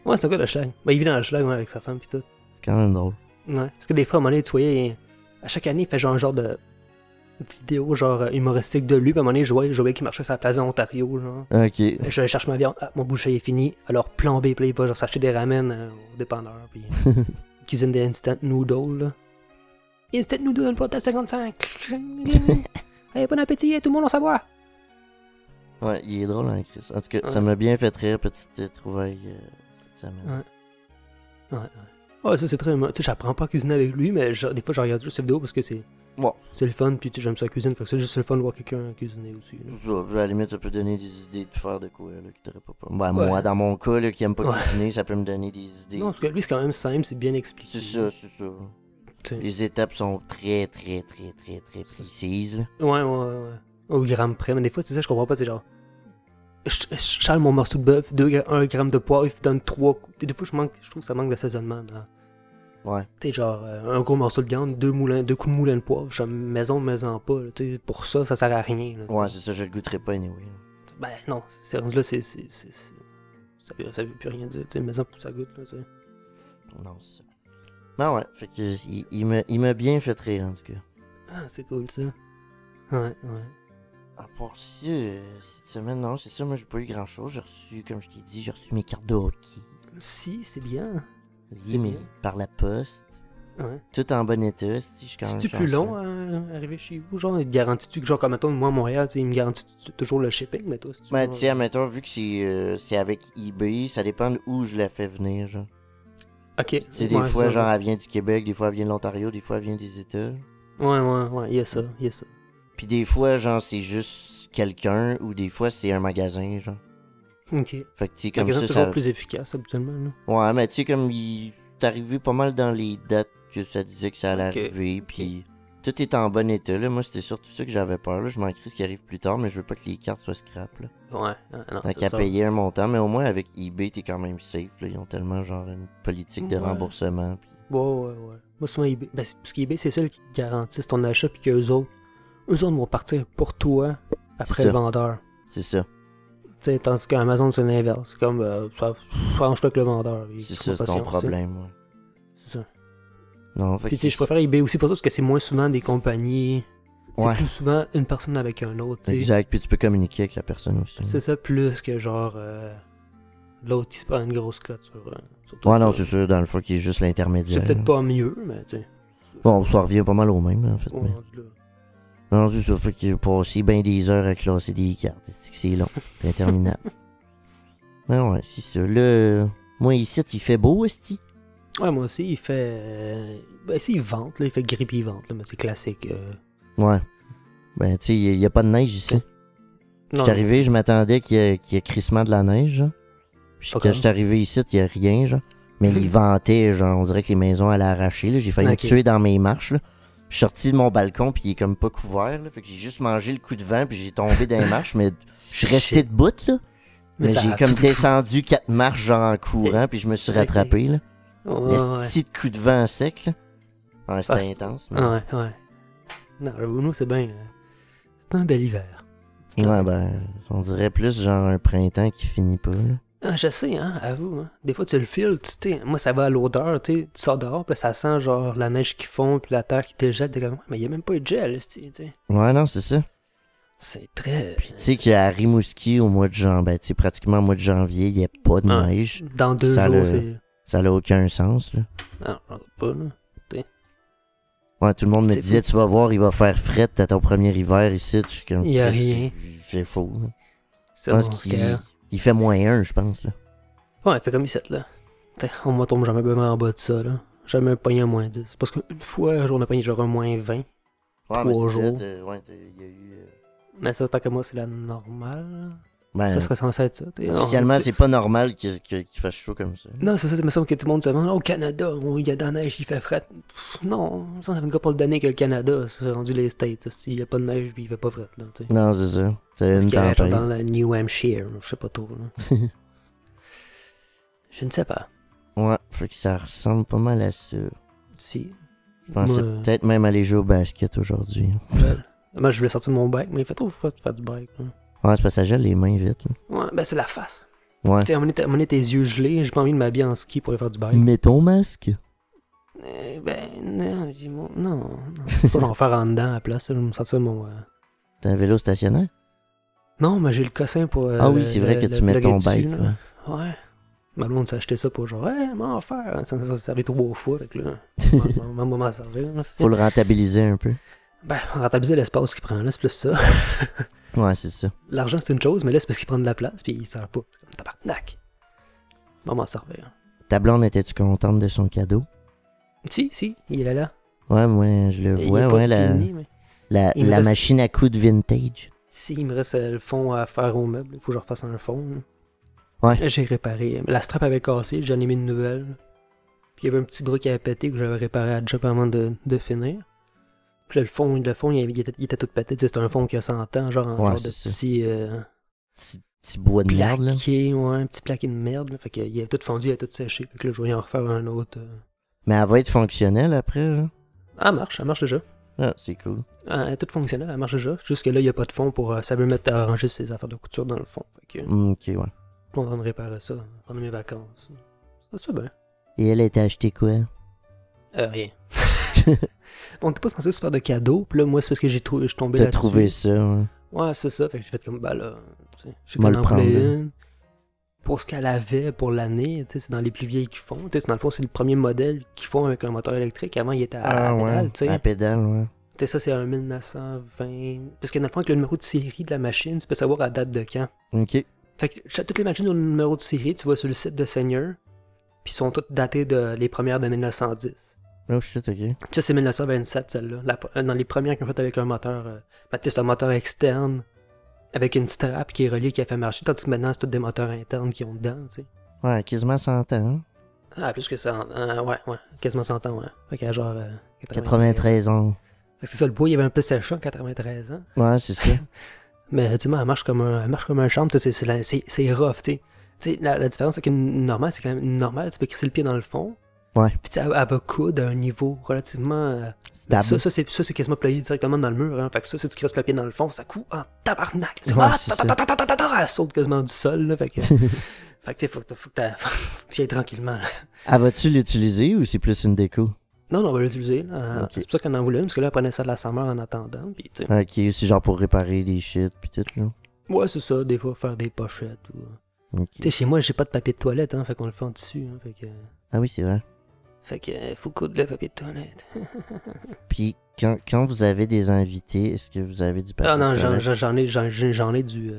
Speaker 1: Ouais, c'est un gars de schlag. Ben, il vit dans le schlag, ouais, avec sa femme, pis tout.
Speaker 2: C'est quand même drôle.
Speaker 1: Ouais. Parce que des fois, à un moment donné, tu voyais, à chaque année, il fait genre un genre de. vidéo genre humoristique de lui, puis à un moment donné, je voyais qu'il marchait sur la place d'Ontario, genre.
Speaker 2: Ok.
Speaker 1: Je cherche ma viande, mon boucher est fini, alors plan B, puis là, il va genre s'acheter des ramen au dépanneur, puis il cuisine des instant noodles, là. Instant noodle pour table 55! Hey, bon appétit, tout le monde en savoir!
Speaker 2: Ouais, il est drôle, hein, Chris. En tout cas,
Speaker 1: Ouais.
Speaker 2: ça m'a bien fait rire, petite trouvaille cette semaine.
Speaker 1: Ouais, ça c'est très... Tu sais, j'apprends pas à cuisiner avec lui, mais des fois, je regarde juste ses vidéos parce que c'est...
Speaker 2: Ouais.
Speaker 1: C'est le fun, puis tu sais, j'aime ça la cuisine, fait que c'est juste le fun de voir quelqu'un cuisiner aussi, là.
Speaker 2: Ça, à la limite, ça peut donner des idées de faire de quoi, là, qui t'aurait pas peur. Ben,
Speaker 1: Ouais.
Speaker 2: moi, dans mon cas, là, qui aime pas
Speaker 1: Ouais.
Speaker 2: cuisiner, ça peut me donner des idées.
Speaker 1: Non, parce que lui, c'est quand même simple, c'est bien expliqué.
Speaker 2: C'est ça, c'est ça.
Speaker 1: Tu sais.
Speaker 2: Les étapes sont très précises, là.
Speaker 1: Ouais. Au gramme près, mais des fois, c'est ça, je comprends pas, c'est genre... Je chale mon morceau de bœuf, 1 gramme de poivre, il donne 3 coups. Des fois, je trouve que ça manque d'assaisonnement, là.
Speaker 2: Ouais.
Speaker 1: Tu sais, genre, un gros morceau de viande, 2 coups de moulin de poivre, genre, maison pas, là, tu sais, pour ça sert à rien, là,
Speaker 2: Ouais, c'est ça, je le goûterai pas anyway.
Speaker 1: Ben non, c'est rendu là, ça veut plus rien dire, tu sais, maison pour ça goûte, là, tu sais.
Speaker 2: Non, c'est ça. Ben ouais, fait que il m'a bien fait rire, en tout cas.
Speaker 1: Ah, c'est cool, ça. Ouais.
Speaker 2: À part ça, cette semaine, non, c'est ça, moi j'ai pas eu grand chose. J'ai reçu, comme je t'ai dit, j'ai reçu mes cartes de hockey.
Speaker 1: Si, c'est bien.
Speaker 2: Liées, mais
Speaker 1: bien.
Speaker 2: par la poste.
Speaker 1: Ouais.
Speaker 2: Tout en bon état, si je suis quand même
Speaker 1: C'est-tu plus
Speaker 2: chanceux.
Speaker 1: long à arriver chez vous? Genre, il te garantit-tu que, genre, comme mettons, moi à Montréal, tu sais, il me garantit toujours le shipping, mais toi, c'est
Speaker 2: Ben, tu sais, admettons, vu que c'est avec eBay, ça dépend de où je la fais venir, genre.
Speaker 1: Ok.
Speaker 2: Tu sais, des
Speaker 1: Ouais,
Speaker 2: fois,
Speaker 1: ça,
Speaker 2: genre, elle vient du Québec, des fois, elle vient de l'Ontario, des fois, elle vient des États.
Speaker 1: Ouais, il y a ça.
Speaker 2: Puis des fois, genre, c'est juste quelqu'un, ou des fois, c'est un magasin, genre.
Speaker 1: Ok.
Speaker 2: Fait que, tu sais, comme
Speaker 1: Magasin,
Speaker 2: ça,
Speaker 1: c'est toujours
Speaker 2: ça...
Speaker 1: plus efficace, habituellement, là.
Speaker 2: Ouais, mais tu sais, comme il est arrivé pas mal dans les dates que ça disait que ça allait
Speaker 1: Ok.
Speaker 2: arriver, puis tout est en bon état, là. Moi, c'était surtout ça que j'avais peur, là. Je m'en crie ce qui arrive plus tard, mais je veux pas que les cartes soient scrap, là.
Speaker 1: Ouais, non,
Speaker 2: Tant
Speaker 1: c'est
Speaker 2: qu'à
Speaker 1: ça.
Speaker 2: payer un montant, mais au moins, avec eBay, t'es quand même safe, là. Ils ont tellement, genre, une politique de
Speaker 1: Ouais.
Speaker 2: remboursement, puis...
Speaker 1: Ouais. Moi, souvent, eBay, parce qu'eBay, c'est ceux qui garantissent ton achat, puis qu'eux autres vont partir pour toi après
Speaker 2: C'est
Speaker 1: le
Speaker 2: ça.
Speaker 1: vendeur.
Speaker 2: C'est ça.
Speaker 1: Tu sais, tandis qu'Amazon, c'est l'inverse. C'est comme, franche-toi avec le vendeur.
Speaker 2: C'est ça, c'est ton problème, ouais.
Speaker 1: C'est ça.
Speaker 2: Non, fait
Speaker 1: Puis,
Speaker 2: que
Speaker 1: tu sais, je préfère eBay aussi pour ça, parce que c'est moins souvent des compagnies.
Speaker 2: Ouais.
Speaker 1: C'est plus souvent une personne avec un autre, tu sais.
Speaker 2: Exact, puis tu peux communiquer avec la personne aussi.
Speaker 1: C'est ça, plus que genre l'autre qui se prend une grosse cote sur tout
Speaker 2: Ouais, non,
Speaker 1: ça.
Speaker 2: c'est sûr, dans le fond, qui est juste l'intermédiaire.
Speaker 1: C'est peut-être pas mieux, mais tu sais.
Speaker 2: Bon, ça revient pas mal au même, en fait.
Speaker 1: on
Speaker 2: Mais...
Speaker 1: rendu là.
Speaker 2: Non, c'est ça, fait qu'il a passé bien des heures à classer des cartes. C'est long, c'est interminable. Mais ouais, c'est ça. Là, moi, ici, il fait beau, esti.
Speaker 1: Ouais, moi aussi, il fait. Ben, si, il vente, là. Il fait gris pis il vente, là, mais c'est classique.
Speaker 2: Ouais. Ben, tu sais, il y a pas de neige ici. Je suis arrivé, je m'attendais qu'il y ait crissement de la neige, genre. Puis
Speaker 1: Pas
Speaker 2: quand
Speaker 1: comme.
Speaker 2: je suis arrivé ici, il y a rien, genre. Mais il ventait, genre, on dirait que les maisons allaient arracher, là. J'ai failli me
Speaker 1: Ok.
Speaker 2: tuer dans mes marches, là. Je suis sorti de mon balcon, puis il est comme pas couvert, là. Fait que j'ai juste mangé le coup de vent, puis j'ai tombé dans les marches, mais je suis resté
Speaker 1: Shit.
Speaker 2: debout, là. Mais
Speaker 1: ça
Speaker 2: j'ai
Speaker 1: a-
Speaker 2: comme descendu 4 marches, genre, en courant, puis je me suis
Speaker 1: Ok.
Speaker 2: rattrapé, là.
Speaker 1: Ouais,
Speaker 2: Esti de coup de vent sec, là. Ouais, c'était
Speaker 1: Ah, c'est-
Speaker 2: intense, mais...
Speaker 1: ouais. Non, j'avoue, nous, c'est bien. C'est un bel hiver.
Speaker 2: Ouais, ben, on dirait plus, genre, un printemps qui finit pas, là.
Speaker 1: Ah, je sais, hein, avoue. Hein. Des fois, tu le files, tu sais. Moi, ça va à l'odeur, tu sais. Tu sors dehors, puis ça sent genre la neige qui fond, puis la terre qui dégèle. T'es comme, ouais, mais il n'y a même pas eu de gel, tu sais.
Speaker 2: Ouais, non, c'est ça.
Speaker 1: C'est très.
Speaker 2: Puis tu sais qu'à Rimouski, au mois de janvier, ben, tu sais, pratiquement au mois de janvier, il n'y a pas de
Speaker 1: Ah.
Speaker 2: neige.
Speaker 1: Dans 2
Speaker 2: ça
Speaker 1: jours,
Speaker 2: le-
Speaker 1: c'est.
Speaker 2: Ça n'a aucun sens, là.
Speaker 1: Ah, j'en doute pas, là.
Speaker 2: Ouais, tout le monde me
Speaker 1: C'est
Speaker 2: disait, tu vas voir, il va faire fret à ton premier hiver ici. Je suis comme,
Speaker 1: Il y a
Speaker 2: Chris,
Speaker 1: rien.
Speaker 2: C'est faux, là.
Speaker 1: C'est
Speaker 2: Je pense
Speaker 1: bon,
Speaker 2: qu'il
Speaker 1: regarde.
Speaker 2: il fait -1, je pense, là.
Speaker 1: Ouais, il fait comme ici, là. T'sais, on me tombe jamais bien en bas de ça, là. Jamais un pogné à -10. Parce qu'une fois, on a pogné genre un -20.
Speaker 2: Ouais,
Speaker 1: Trois
Speaker 2: mais c'est ça,
Speaker 1: jours.
Speaker 2: ouais, il y a eu...
Speaker 1: Mais ça, tant que moi, c'est la normale.
Speaker 2: Ben,
Speaker 1: Ça serait censé être ça. t'sais.
Speaker 2: officiellement,
Speaker 1: Non,
Speaker 2: c'est pas normal qu'il fasse chaud comme ça.
Speaker 1: Non, c'est ça, il me semble que tout le monde se demande, au Canada, il y a de la neige, il fait fret. Pff, non, ça fait une couple d'années que le Canada, c'est rendu les States. Il y a pas de neige, puis il fait pas fret, là, tu sais.
Speaker 2: Non, c'est ça. C'est
Speaker 1: Parce
Speaker 2: une
Speaker 1: qu'il y a genre
Speaker 2: tempête.
Speaker 1: dans le New Hampshire, je sais pas trop, là. Je ne sais pas.
Speaker 2: Ouais, fait que ça ressemble pas mal à ça.
Speaker 1: Si.
Speaker 2: Je pensais
Speaker 1: Moi,
Speaker 2: peut-être même aller jouer au basket aujourd'hui.
Speaker 1: Moi, je voulais sortir de mon bike, mais il fait trop froid de faire du bike. Là.
Speaker 2: Ouais, c'est parce que ça gèle les mains vite, là.
Speaker 1: Ouais, ben c'est la face.
Speaker 2: Ouais.
Speaker 1: Tu sais, à un moment donné, tes yeux gelés, j'ai pas envie de m'habiller en ski pour aller faire du bike.
Speaker 2: Mets ton masque.
Speaker 1: Ben, non, non. Faut pas j'en faire en dedans à la place, là, je me sens ça mon...
Speaker 2: T'as un vélo stationnaire?
Speaker 1: Non, mais j'ai le cossin pour...
Speaker 2: Ah oui, c'est vrai que tu mets ton bike,
Speaker 1: là. Ouais. Ma blonde s'est acheté ça pour genre, m'en faire. Ça servait 3 fois, fait que là, m'en servir. Là,
Speaker 2: faut le rentabiliser un peu.
Speaker 1: Ben, rentabiliser l'espace qu'il prend, là, c'est plus ça.
Speaker 2: Ouais, c'est ça.
Speaker 1: L'argent, c'est une chose, mais là, c'est parce qu'il prend de la place, puis il sert pas. Comme tabarnak. M'en servir.
Speaker 2: Ta blonde, étais-tu contente de son cadeau?
Speaker 1: Si, il est là.
Speaker 2: Ouais, moi, je le vois, ouais,
Speaker 1: fini, mais...
Speaker 2: la machine à coudre vintage.
Speaker 1: Si, il me reste le fond à faire au meuble, il faut que je refasse un fond.
Speaker 2: Ouais.
Speaker 1: J'ai réparé. La strap avait cassé, j'en ai mis une nouvelle. Puis il y avait un petit bras qui avait pété que j'avais réparé à job avant de finir. Puis là, le fond il était tout pété. C'était un fond qui a 100 ans, genre,
Speaker 2: Ouais,
Speaker 1: genre de petit...
Speaker 2: petit bois de merde, là.
Speaker 1: Ouais, un petit plaqué de merde. Là. Fait qu'il avait tout fondu, il avait tout séché. Fait que là, je voulais en refaire un autre.
Speaker 2: Mais elle va être fonctionnelle après, là?
Speaker 1: Elle marche déjà.
Speaker 2: Ah, c'est cool.
Speaker 1: Elle est toute fonctionnelle, elle marche déjà. Juste que là, il n'y a pas de fond pour... ça veut mettre à arranger ses affaires de couture dans le fond. Fait que...
Speaker 2: Ok, ouais.
Speaker 1: Je suis en train de réparer ça pendant mes vacances. Ça se fait bien.
Speaker 2: Et elle a été achetée quoi?
Speaker 1: Rien. On n'était pas censé se faire de cadeaux, puis là, moi, c'est parce que je suis tombé là-dessus.
Speaker 2: T'as trouvé ça, ouais.
Speaker 1: Ouais, c'est ça. Fait que j'ai fait comme, bah là, tu sais, j'ai
Speaker 2: Moi, le
Speaker 1: en
Speaker 2: prendre,
Speaker 1: voulais
Speaker 2: là.
Speaker 1: une. Pour ce qu'elle avait pour l'année, tu sais, c'est dans les plus vieilles qu'ils font. Tu sais, dans le fond, c'est le premier modèle qu'ils font avec un moteur électrique. Avant, il était à pédale, tu sais.
Speaker 2: À pédale, ouais.
Speaker 1: Tu sais, ça, c'est un 1920. Parce que dans le fond, avec le numéro de série de la machine, tu peux savoir à date de quand.
Speaker 2: Ok.
Speaker 1: Fait que toutes les machines ont le numéro de série, tu vas sur le site de Seigneur, puis sont toutes datées les premières de 1910.
Speaker 2: Oh shit, ok.
Speaker 1: Ça, c'est 1927, celle-là. Dans les premières qu'on fait avec un moteur. C'est un moteur externe avec une strap qui est reliée qui a fait marcher, tandis que maintenant, c'est tous des moteurs internes qui ont dedans, tu sais.
Speaker 2: Ouais, quasiment 100 ans. Hein?
Speaker 1: Ah, plus que ça. Ouais, quasiment 100 ans, ouais. Fait qu'à genre.
Speaker 2: 93 ans.
Speaker 1: Fait que c'est ça, le bois, il avait un peu séché en 93 ans.
Speaker 2: Ouais, c'est ça.
Speaker 1: Mais tu sais, elle marche comme un charme, tu sais, c'est rough, tu sais. Tu sais, la différence avec une normale, c'est quand même une normale, tu peux crisser le pied dans le fond.
Speaker 2: Ouais.
Speaker 1: Puis tu sais, elle va coudre à un niveau relativement.
Speaker 2: Stable.
Speaker 1: Ça, c'est quasiment plié directement dans le mur. Hein. Fait que ça, si tu crisses le pied dans le fond, ça coud en tabarnak.
Speaker 2: Ouais, c'est ça.
Speaker 1: Elle saute quasiment du sol. Là, fait que tu sais, faut que tu y ailles tranquillement. Là.
Speaker 2: Ah, vas-tu l'utiliser ou c'est plus une déco?
Speaker 1: Non, on va l'utiliser. Là.
Speaker 2: Ok.
Speaker 1: C'est pour ça qu'on en voulait une, parce que là, elle prenait ça de la sameur en attendant. Puis, tu sais.
Speaker 2: Ok, c'est genre pour réparer des shit pis tout, là.
Speaker 1: Ouais, c'est ça. Des fois, faire des pochettes. Ou...
Speaker 2: Ok.
Speaker 1: Tu sais, chez moi, j'ai pas de papier de toilette, hein, fait qu'on le fait en tissu. Hein, fait que...
Speaker 2: Ah oui, c'est vrai.
Speaker 1: Fait que faut coudre le papier de toilette.
Speaker 2: Puis quand vous avez des invités, est-ce que vous avez du papier
Speaker 1: Ah non,
Speaker 2: de toilette?
Speaker 1: j'en ai du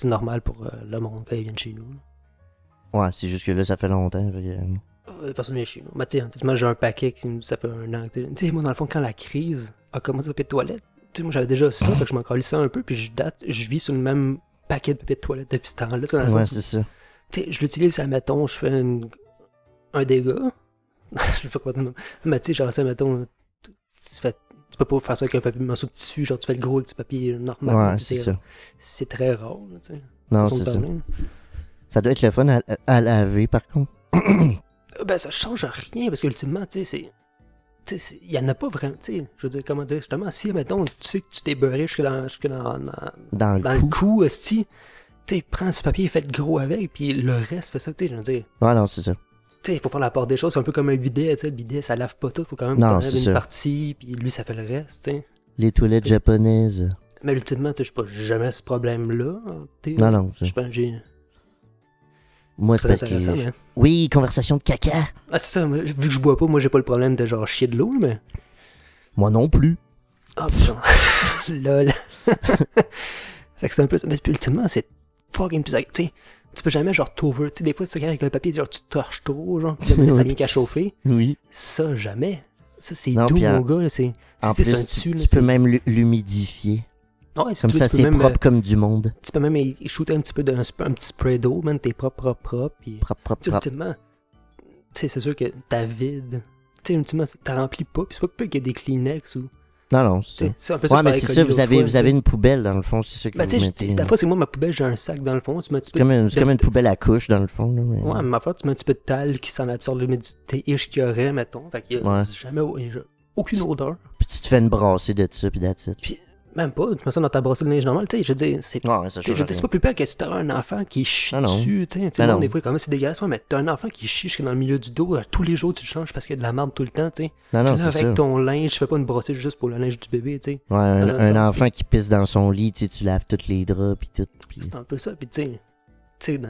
Speaker 1: normal pour le monde quand ils viennent chez nous.
Speaker 2: Ouais, c'est juste que là, ça fait longtemps. Fait que...
Speaker 1: Personne vient chez nous. Mais tu sais, moi j'ai un paquet qui ça fait un an. Tu sais, moi dans le fond, quand la crise a commencé le papier de toilette, tu sais, moi j'avais déjà ça, fait que je m'en calissais un peu, puis je vis sur le même paquet de papier de toilette depuis ce temps-là.
Speaker 2: Ouais, c'est ça.
Speaker 1: Tu sais, je l'utilise, mettons, je fais un dégât. Je fais quoi de même. Mais tu sais, genre ça, mettons, tu peux pas faire ça avec un papier morceau de tissu, genre tu fais le gros avec du papier normal.
Speaker 2: Ouais, c'est ça.
Speaker 1: C'est très rare, tu sais.
Speaker 2: Non, c'est ça. Ça doit être le fun à laver, par contre.
Speaker 1: Ben, ça change rien, parce qu'ultimement, tu sais, il y en a pas vraiment, tu sais, je veux dire, comment dire, justement, si, mettons, tu sais que tu t'es beurré jusque dans le cou, esti, tu sais, prends ce papier, fais le gros avec, puis le reste, fais ça, tu sais, je veux dire.
Speaker 2: Ouais, non, c'est ça.
Speaker 1: Tu sais, il faut faire la part des choses, c'est un peu comme un bidet, tu sais, le bidet, ça lave pas tout, il faut quand même
Speaker 2: non,
Speaker 1: mettre une partie, puis lui, ça fait le reste, tu sais.
Speaker 2: Les toilettes japonaises.
Speaker 1: Mais ultimement, tu sais, je n'ai pas jamais ce problème-là.
Speaker 2: Non, non,
Speaker 1: je pense que j'ai...
Speaker 2: Moi, c'est parce que...
Speaker 1: Mais...
Speaker 2: Oui, conversation de caca.
Speaker 1: Ah, c'est ça, vu que je bois pas, moi, j'ai pas le problème de genre chier de l'eau, mais...
Speaker 2: Moi non plus.
Speaker 1: Ah, putain. Lol. Fait que c'est un peu ça. Mais ultimement, c'est fucking plus... Tu sais, tu peux jamais genre t'over. Tu sais, des fois, tu avec le papier, genre tu torches trop, genre, ça vient qu'à chauffer.
Speaker 2: Oui.
Speaker 1: Ça, jamais. Ça, c'est doux, mon gars. C'est
Speaker 2: en plus,
Speaker 1: un tissu,
Speaker 2: tu peux même l'humidifier.
Speaker 1: Ouais,
Speaker 2: comme ça, c'est propre comme du monde.
Speaker 1: Tu peux même shooter un petit peu un petit spray d'eau, man, t'es propre. Puis,
Speaker 2: propre.
Speaker 1: Ultimement, tu sais, c'est sûr que t'as vide. Tu sais, ultimement, t'as rempli pas. Puis c'est pas qu'il y a des Kleenex ou...
Speaker 2: Non, c'est ça.
Speaker 1: C'est un peu ça.
Speaker 2: Ouais, mais c'est ça, vous avez une poubelle dans le fond, c'est ça que vous mettez.
Speaker 1: La fois, c'est moi, ma poubelle, j'ai un sac dans le fond. Tu mets un petit peu
Speaker 2: c'est comme une poubelle à couche dans le fond. Là, mais...
Speaker 1: Ouais, mais ma fois, tu mets un petit peu de talc qui s'en absorbe l'humidité et qu'il y aurait, mettons. Fait qu'il y a jamais aucune odeur.
Speaker 2: Puis tu te fais une brassée de ça, puis that's it.
Speaker 1: Puis, Même pas, tu mets ça dans ta brosse de linge normale, tu sais, je veux dire, c'est...
Speaker 2: Ouais, ça
Speaker 1: Je veux
Speaker 2: change
Speaker 1: dire, c'est
Speaker 2: rien.
Speaker 1: pas plus pire que si t'as un enfant qui chie
Speaker 2: Ah non.
Speaker 1: dessus, tu sais,
Speaker 2: Ah
Speaker 1: le
Speaker 2: non.
Speaker 1: monde, des fois, comment c'est dégueulasse, ouais, mais t'as un enfant qui chie jusque dans le milieu du dos, tous les jours tu le changes parce qu'il y a de la merde tout le temps, tu sais.
Speaker 2: Non, non,
Speaker 1: Tu laves
Speaker 2: c'est
Speaker 1: avec
Speaker 2: ça.
Speaker 1: ton linge, tu fais pas une brossette juste pour le linge du bébé, tu sais.
Speaker 2: Ouais,
Speaker 1: Ça,
Speaker 2: un
Speaker 1: ça,
Speaker 2: enfant qui pisse dans son lit, tu laves tous les draps, pis tout. Pis...
Speaker 1: C'est un peu ça, puis tu sais,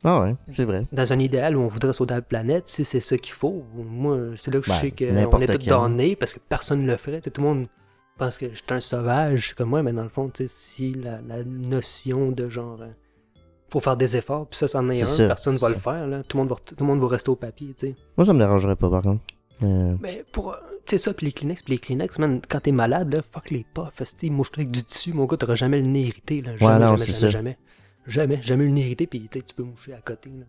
Speaker 2: Ah ouais, c'est vrai.
Speaker 1: dans un idéal où on voudrait sauver la planète, si c'est ça qu'il faut, moi, c'est là que je
Speaker 2: Ben,
Speaker 1: sais qu'on
Speaker 2: n'importe
Speaker 1: est tous
Speaker 2: quand.
Speaker 1: donnés parce que personne ne le ferait, tu sais, tout le monde pense que j'étais un sauvage comme moi, mais dans le fond, tu sais, si la notion de genre... faut faire des efforts, puis ça en est
Speaker 2: C'est
Speaker 1: un,
Speaker 2: ça,
Speaker 1: personne va
Speaker 2: c'est
Speaker 1: le faire, là. Tout le monde va rester au papier, tu sais.
Speaker 2: Moi, ça me dérangerait pas, par contre.
Speaker 1: Mais pour, tu sais ça, puis les Kleenex, man, quand t'es malade, là, fuck les puffs, esti, mouche-toi avec du tissu, mon gars, t'auras jamais le nez irrité, là. Jamais,
Speaker 2: non,
Speaker 1: jamais,
Speaker 2: c'est
Speaker 1: jamais,
Speaker 2: ça.
Speaker 1: jamais le nez irrité, puis tu sais, tu peux moucher à côté, là.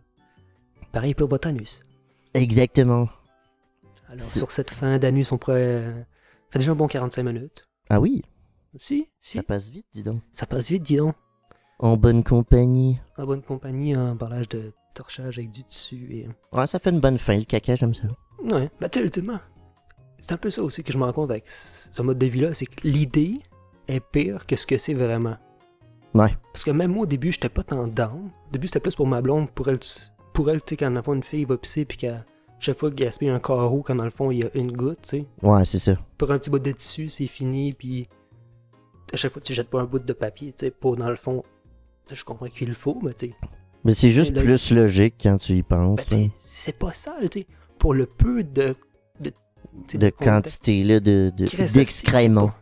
Speaker 1: Pareil pour votre anus.
Speaker 2: Exactement.
Speaker 1: Alors,
Speaker 2: C'est-
Speaker 1: sur cette fin d'anus, on pourrait... fait déjà un bon 45 minutes.
Speaker 2: Ah oui,
Speaker 1: Si,
Speaker 2: ça passe vite, dis donc.
Speaker 1: ça passe vite, dis donc.
Speaker 2: En bonne compagnie.
Speaker 1: En bonne compagnie, en parlage de torchage avec du tissu et...
Speaker 2: Ouais, ça fait une bonne fin, le caca, j'aime ça.
Speaker 1: Ouais, bah tu sais, ultimement, c'est un peu ça aussi que je me rends compte avec ce mode de vie-là, c'est que l'idée est pire que ce que c'est vraiment.
Speaker 2: Ouais.
Speaker 1: Parce que même moi, au début, j'étais pas tant down. Au début, c'était plus pour ma blonde, pour elle, tu sais, quand dans le fond, une fille va pisser, puis qu'à chaque fois qu'elle gaspille un carreau, quand dans le fond, il y a une goutte, tu sais.
Speaker 2: Ouais, c'est ça.
Speaker 1: Pour un petit bout de tissu, c'est fini, puis à chaque fois, tu jettes pas un bout de papier, tu sais, pour dans le fond, je comprends qu'il le faut, mais tu sais,
Speaker 2: Mais c'est juste
Speaker 1: là,
Speaker 2: plus logique quand tu y penses.
Speaker 1: ben, tu sais, c'est pas sale, tu sais. Pour le peu tu sais,
Speaker 2: De
Speaker 1: contact-
Speaker 2: quantité, là,
Speaker 1: qui reste
Speaker 2: d'excréments.
Speaker 1: assis,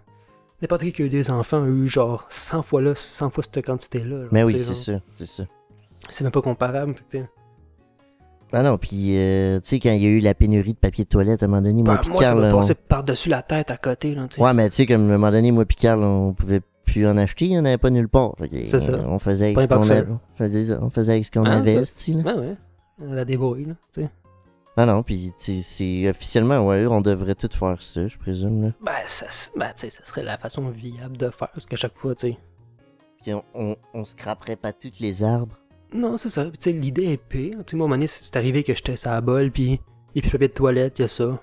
Speaker 1: n'importe qui a eu des enfants a eu genre 100 fois cette quantité-là. genre,
Speaker 2: Mais
Speaker 1: tu
Speaker 2: oui,
Speaker 1: sais,
Speaker 2: c'est
Speaker 1: genre.
Speaker 2: ça, c'est ça.
Speaker 1: C'est même pas comparable. Fait que, tu sais,
Speaker 2: Ah non, puis, tu sais, quand il y a eu la pénurie de papier de toilette, à un moment donné, moi,
Speaker 1: ben,
Speaker 2: pis
Speaker 1: moi, ça
Speaker 2: Carl,
Speaker 1: m'a
Speaker 2: on-
Speaker 1: passé par-dessus la tête à côté. Là, tu sais.
Speaker 2: Ouais, mais tu sais, comme à un moment donné, moi, pis Carl, on pouvait plus en acheter, il n'y en avait pas nulle part. Fait que,
Speaker 1: C'est ça.
Speaker 2: On faisait avec
Speaker 1: Pas
Speaker 2: ce qu'on
Speaker 1: un
Speaker 2: avait. On faisait avec ce qu'on
Speaker 1: Ah,
Speaker 2: avait,
Speaker 1: ça-
Speaker 2: esti, là.
Speaker 1: Ouais, ouais. La débrouille, là. Tu sais.
Speaker 2: Ah non, puis c'est officiellement, ouais, on devrait tout faire ça, je présume, là.
Speaker 1: Ben, tu sais, ça serait la façon viable de faire. Parce qu'à chaque fois, tu sais.
Speaker 2: Puis on scraperait pas tous les arbres.
Speaker 1: Non, c'est ça. Puis, tu sais, l'idée est pire. Tu sais, moi, à un moment donné, c'est arrivé que j'étais sur la bol, puis et puis le papier de toilette, il y a ça.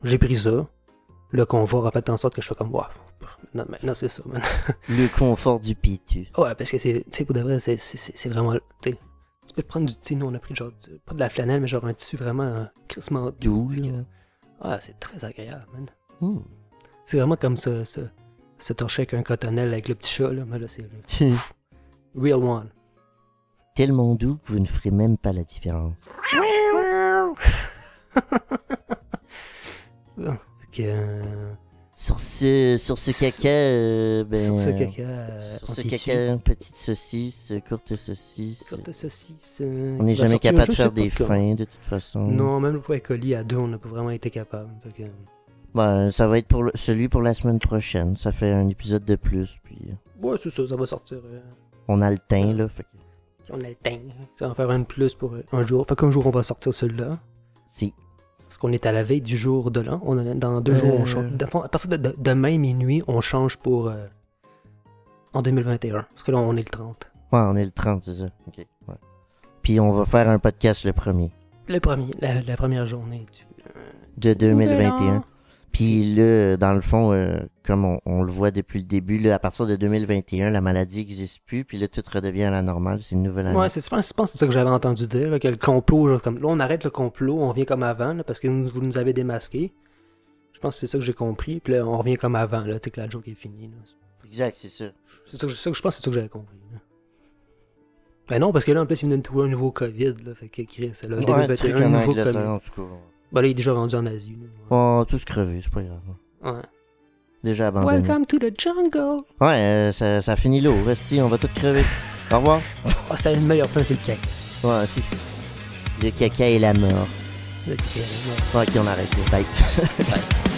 Speaker 1: J'ai pris ça. Le confort a fait en sorte que je fais comme, waouh. Maintenant, c'est ça, man.
Speaker 2: Le confort du pitu.
Speaker 1: Ouais, parce que c'est, tu sais, pour de vrai, c'est vraiment, tu sais, tu peux prendre du, tu sais, nous on a pris genre, pas de la flanelle, mais genre un tissu vraiment crissement
Speaker 2: Doux,
Speaker 1: Fait que,
Speaker 2: là.
Speaker 1: ah, c'est très agréable, man.
Speaker 2: Hmm.
Speaker 1: C'est vraiment comme ça, se torcher avec un cotonnelle avec le petit chat, là, mais là, c'est le real one.
Speaker 2: Tellement doux que vous ne ferez même pas la différence.
Speaker 1: Fait que,
Speaker 2: Sur ce caca, ben...
Speaker 1: sur ce caca,
Speaker 2: sur
Speaker 1: en
Speaker 2: ce
Speaker 1: tissu,
Speaker 2: caca, petite saucisse, courte saucisse.
Speaker 1: courte saucisse,
Speaker 2: On n'est
Speaker 1: il va
Speaker 2: jamais
Speaker 1: sortir
Speaker 2: capable de
Speaker 1: juste
Speaker 2: faire
Speaker 1: le
Speaker 2: des
Speaker 1: podcast.
Speaker 2: fins, de toute façon.
Speaker 1: Non, même le poids colis à deux, on n'a pas vraiment été capable. Fait que,
Speaker 2: Ben, ça va être pour celui pour la semaine prochaine. Ça fait un épisode de plus, puis
Speaker 1: ouais, c'est ça, ça va sortir.
Speaker 2: on a le temps, là. Fait que
Speaker 1: On a le temps. Ça va en faire un de plus pour un jour. Fait qu'un jour, on va sortir celui-là.
Speaker 2: si.
Speaker 1: Parce qu'on est à la veille du jour de l'an. Dans 2 jours, on change. À partir de demain minuit, on change pour en 2021. Parce que là, on est le 30.
Speaker 2: Ouais, on est le 30, c'est ça. Ok. Ouais. Puis on va faire un podcast le premier
Speaker 1: Le premier, la première journée
Speaker 2: de 2021.
Speaker 1: Nouvel an.
Speaker 2: Puis là, dans le fond, comme on le voit depuis le début, là, à partir de 2021, la maladie n'existe plus, puis là, tout redevient à la normale, c'est une nouvelle année.
Speaker 1: Ouais, je pense que c'est ça que j'avais entendu dire. Là, que le complot, genre, comme là, on arrête le complot, on revient comme avant, là, parce que vous nous avez démasqués. Je pense que c'est ça que j'ai compris. Puis là, on revient comme avant, là, tu sais que la joke est finie. Là.
Speaker 2: Exact, c'est ça.
Speaker 1: C'est ça que je pense que c'est ça que j'avais compris. Là. Ben non, parce que là, en plus, il venait de trouver un nouveau COVID. Là, fait que Chris, là,
Speaker 2: Ouais, un truc en
Speaker 1: nouveau
Speaker 2: Angleterre,
Speaker 1: COVID.
Speaker 2: en tout cas.
Speaker 1: Ben là, il est déjà rendu en Asie. Là.
Speaker 2: Oh, tous crevés, c'est pas grave.
Speaker 1: Ouais.
Speaker 2: Déjà abandonné.
Speaker 1: Welcome to the jungle!
Speaker 2: Ouais, ça finit là. Resti, on va tous crever. Au revoir.
Speaker 1: Ah, c'était une meilleure fin, c'est le caca.
Speaker 2: Ouais, si, si. Le caca et la mort.
Speaker 1: Le caca, là.
Speaker 2: Ouais, ok, on arrête. Bye.
Speaker 1: Bye.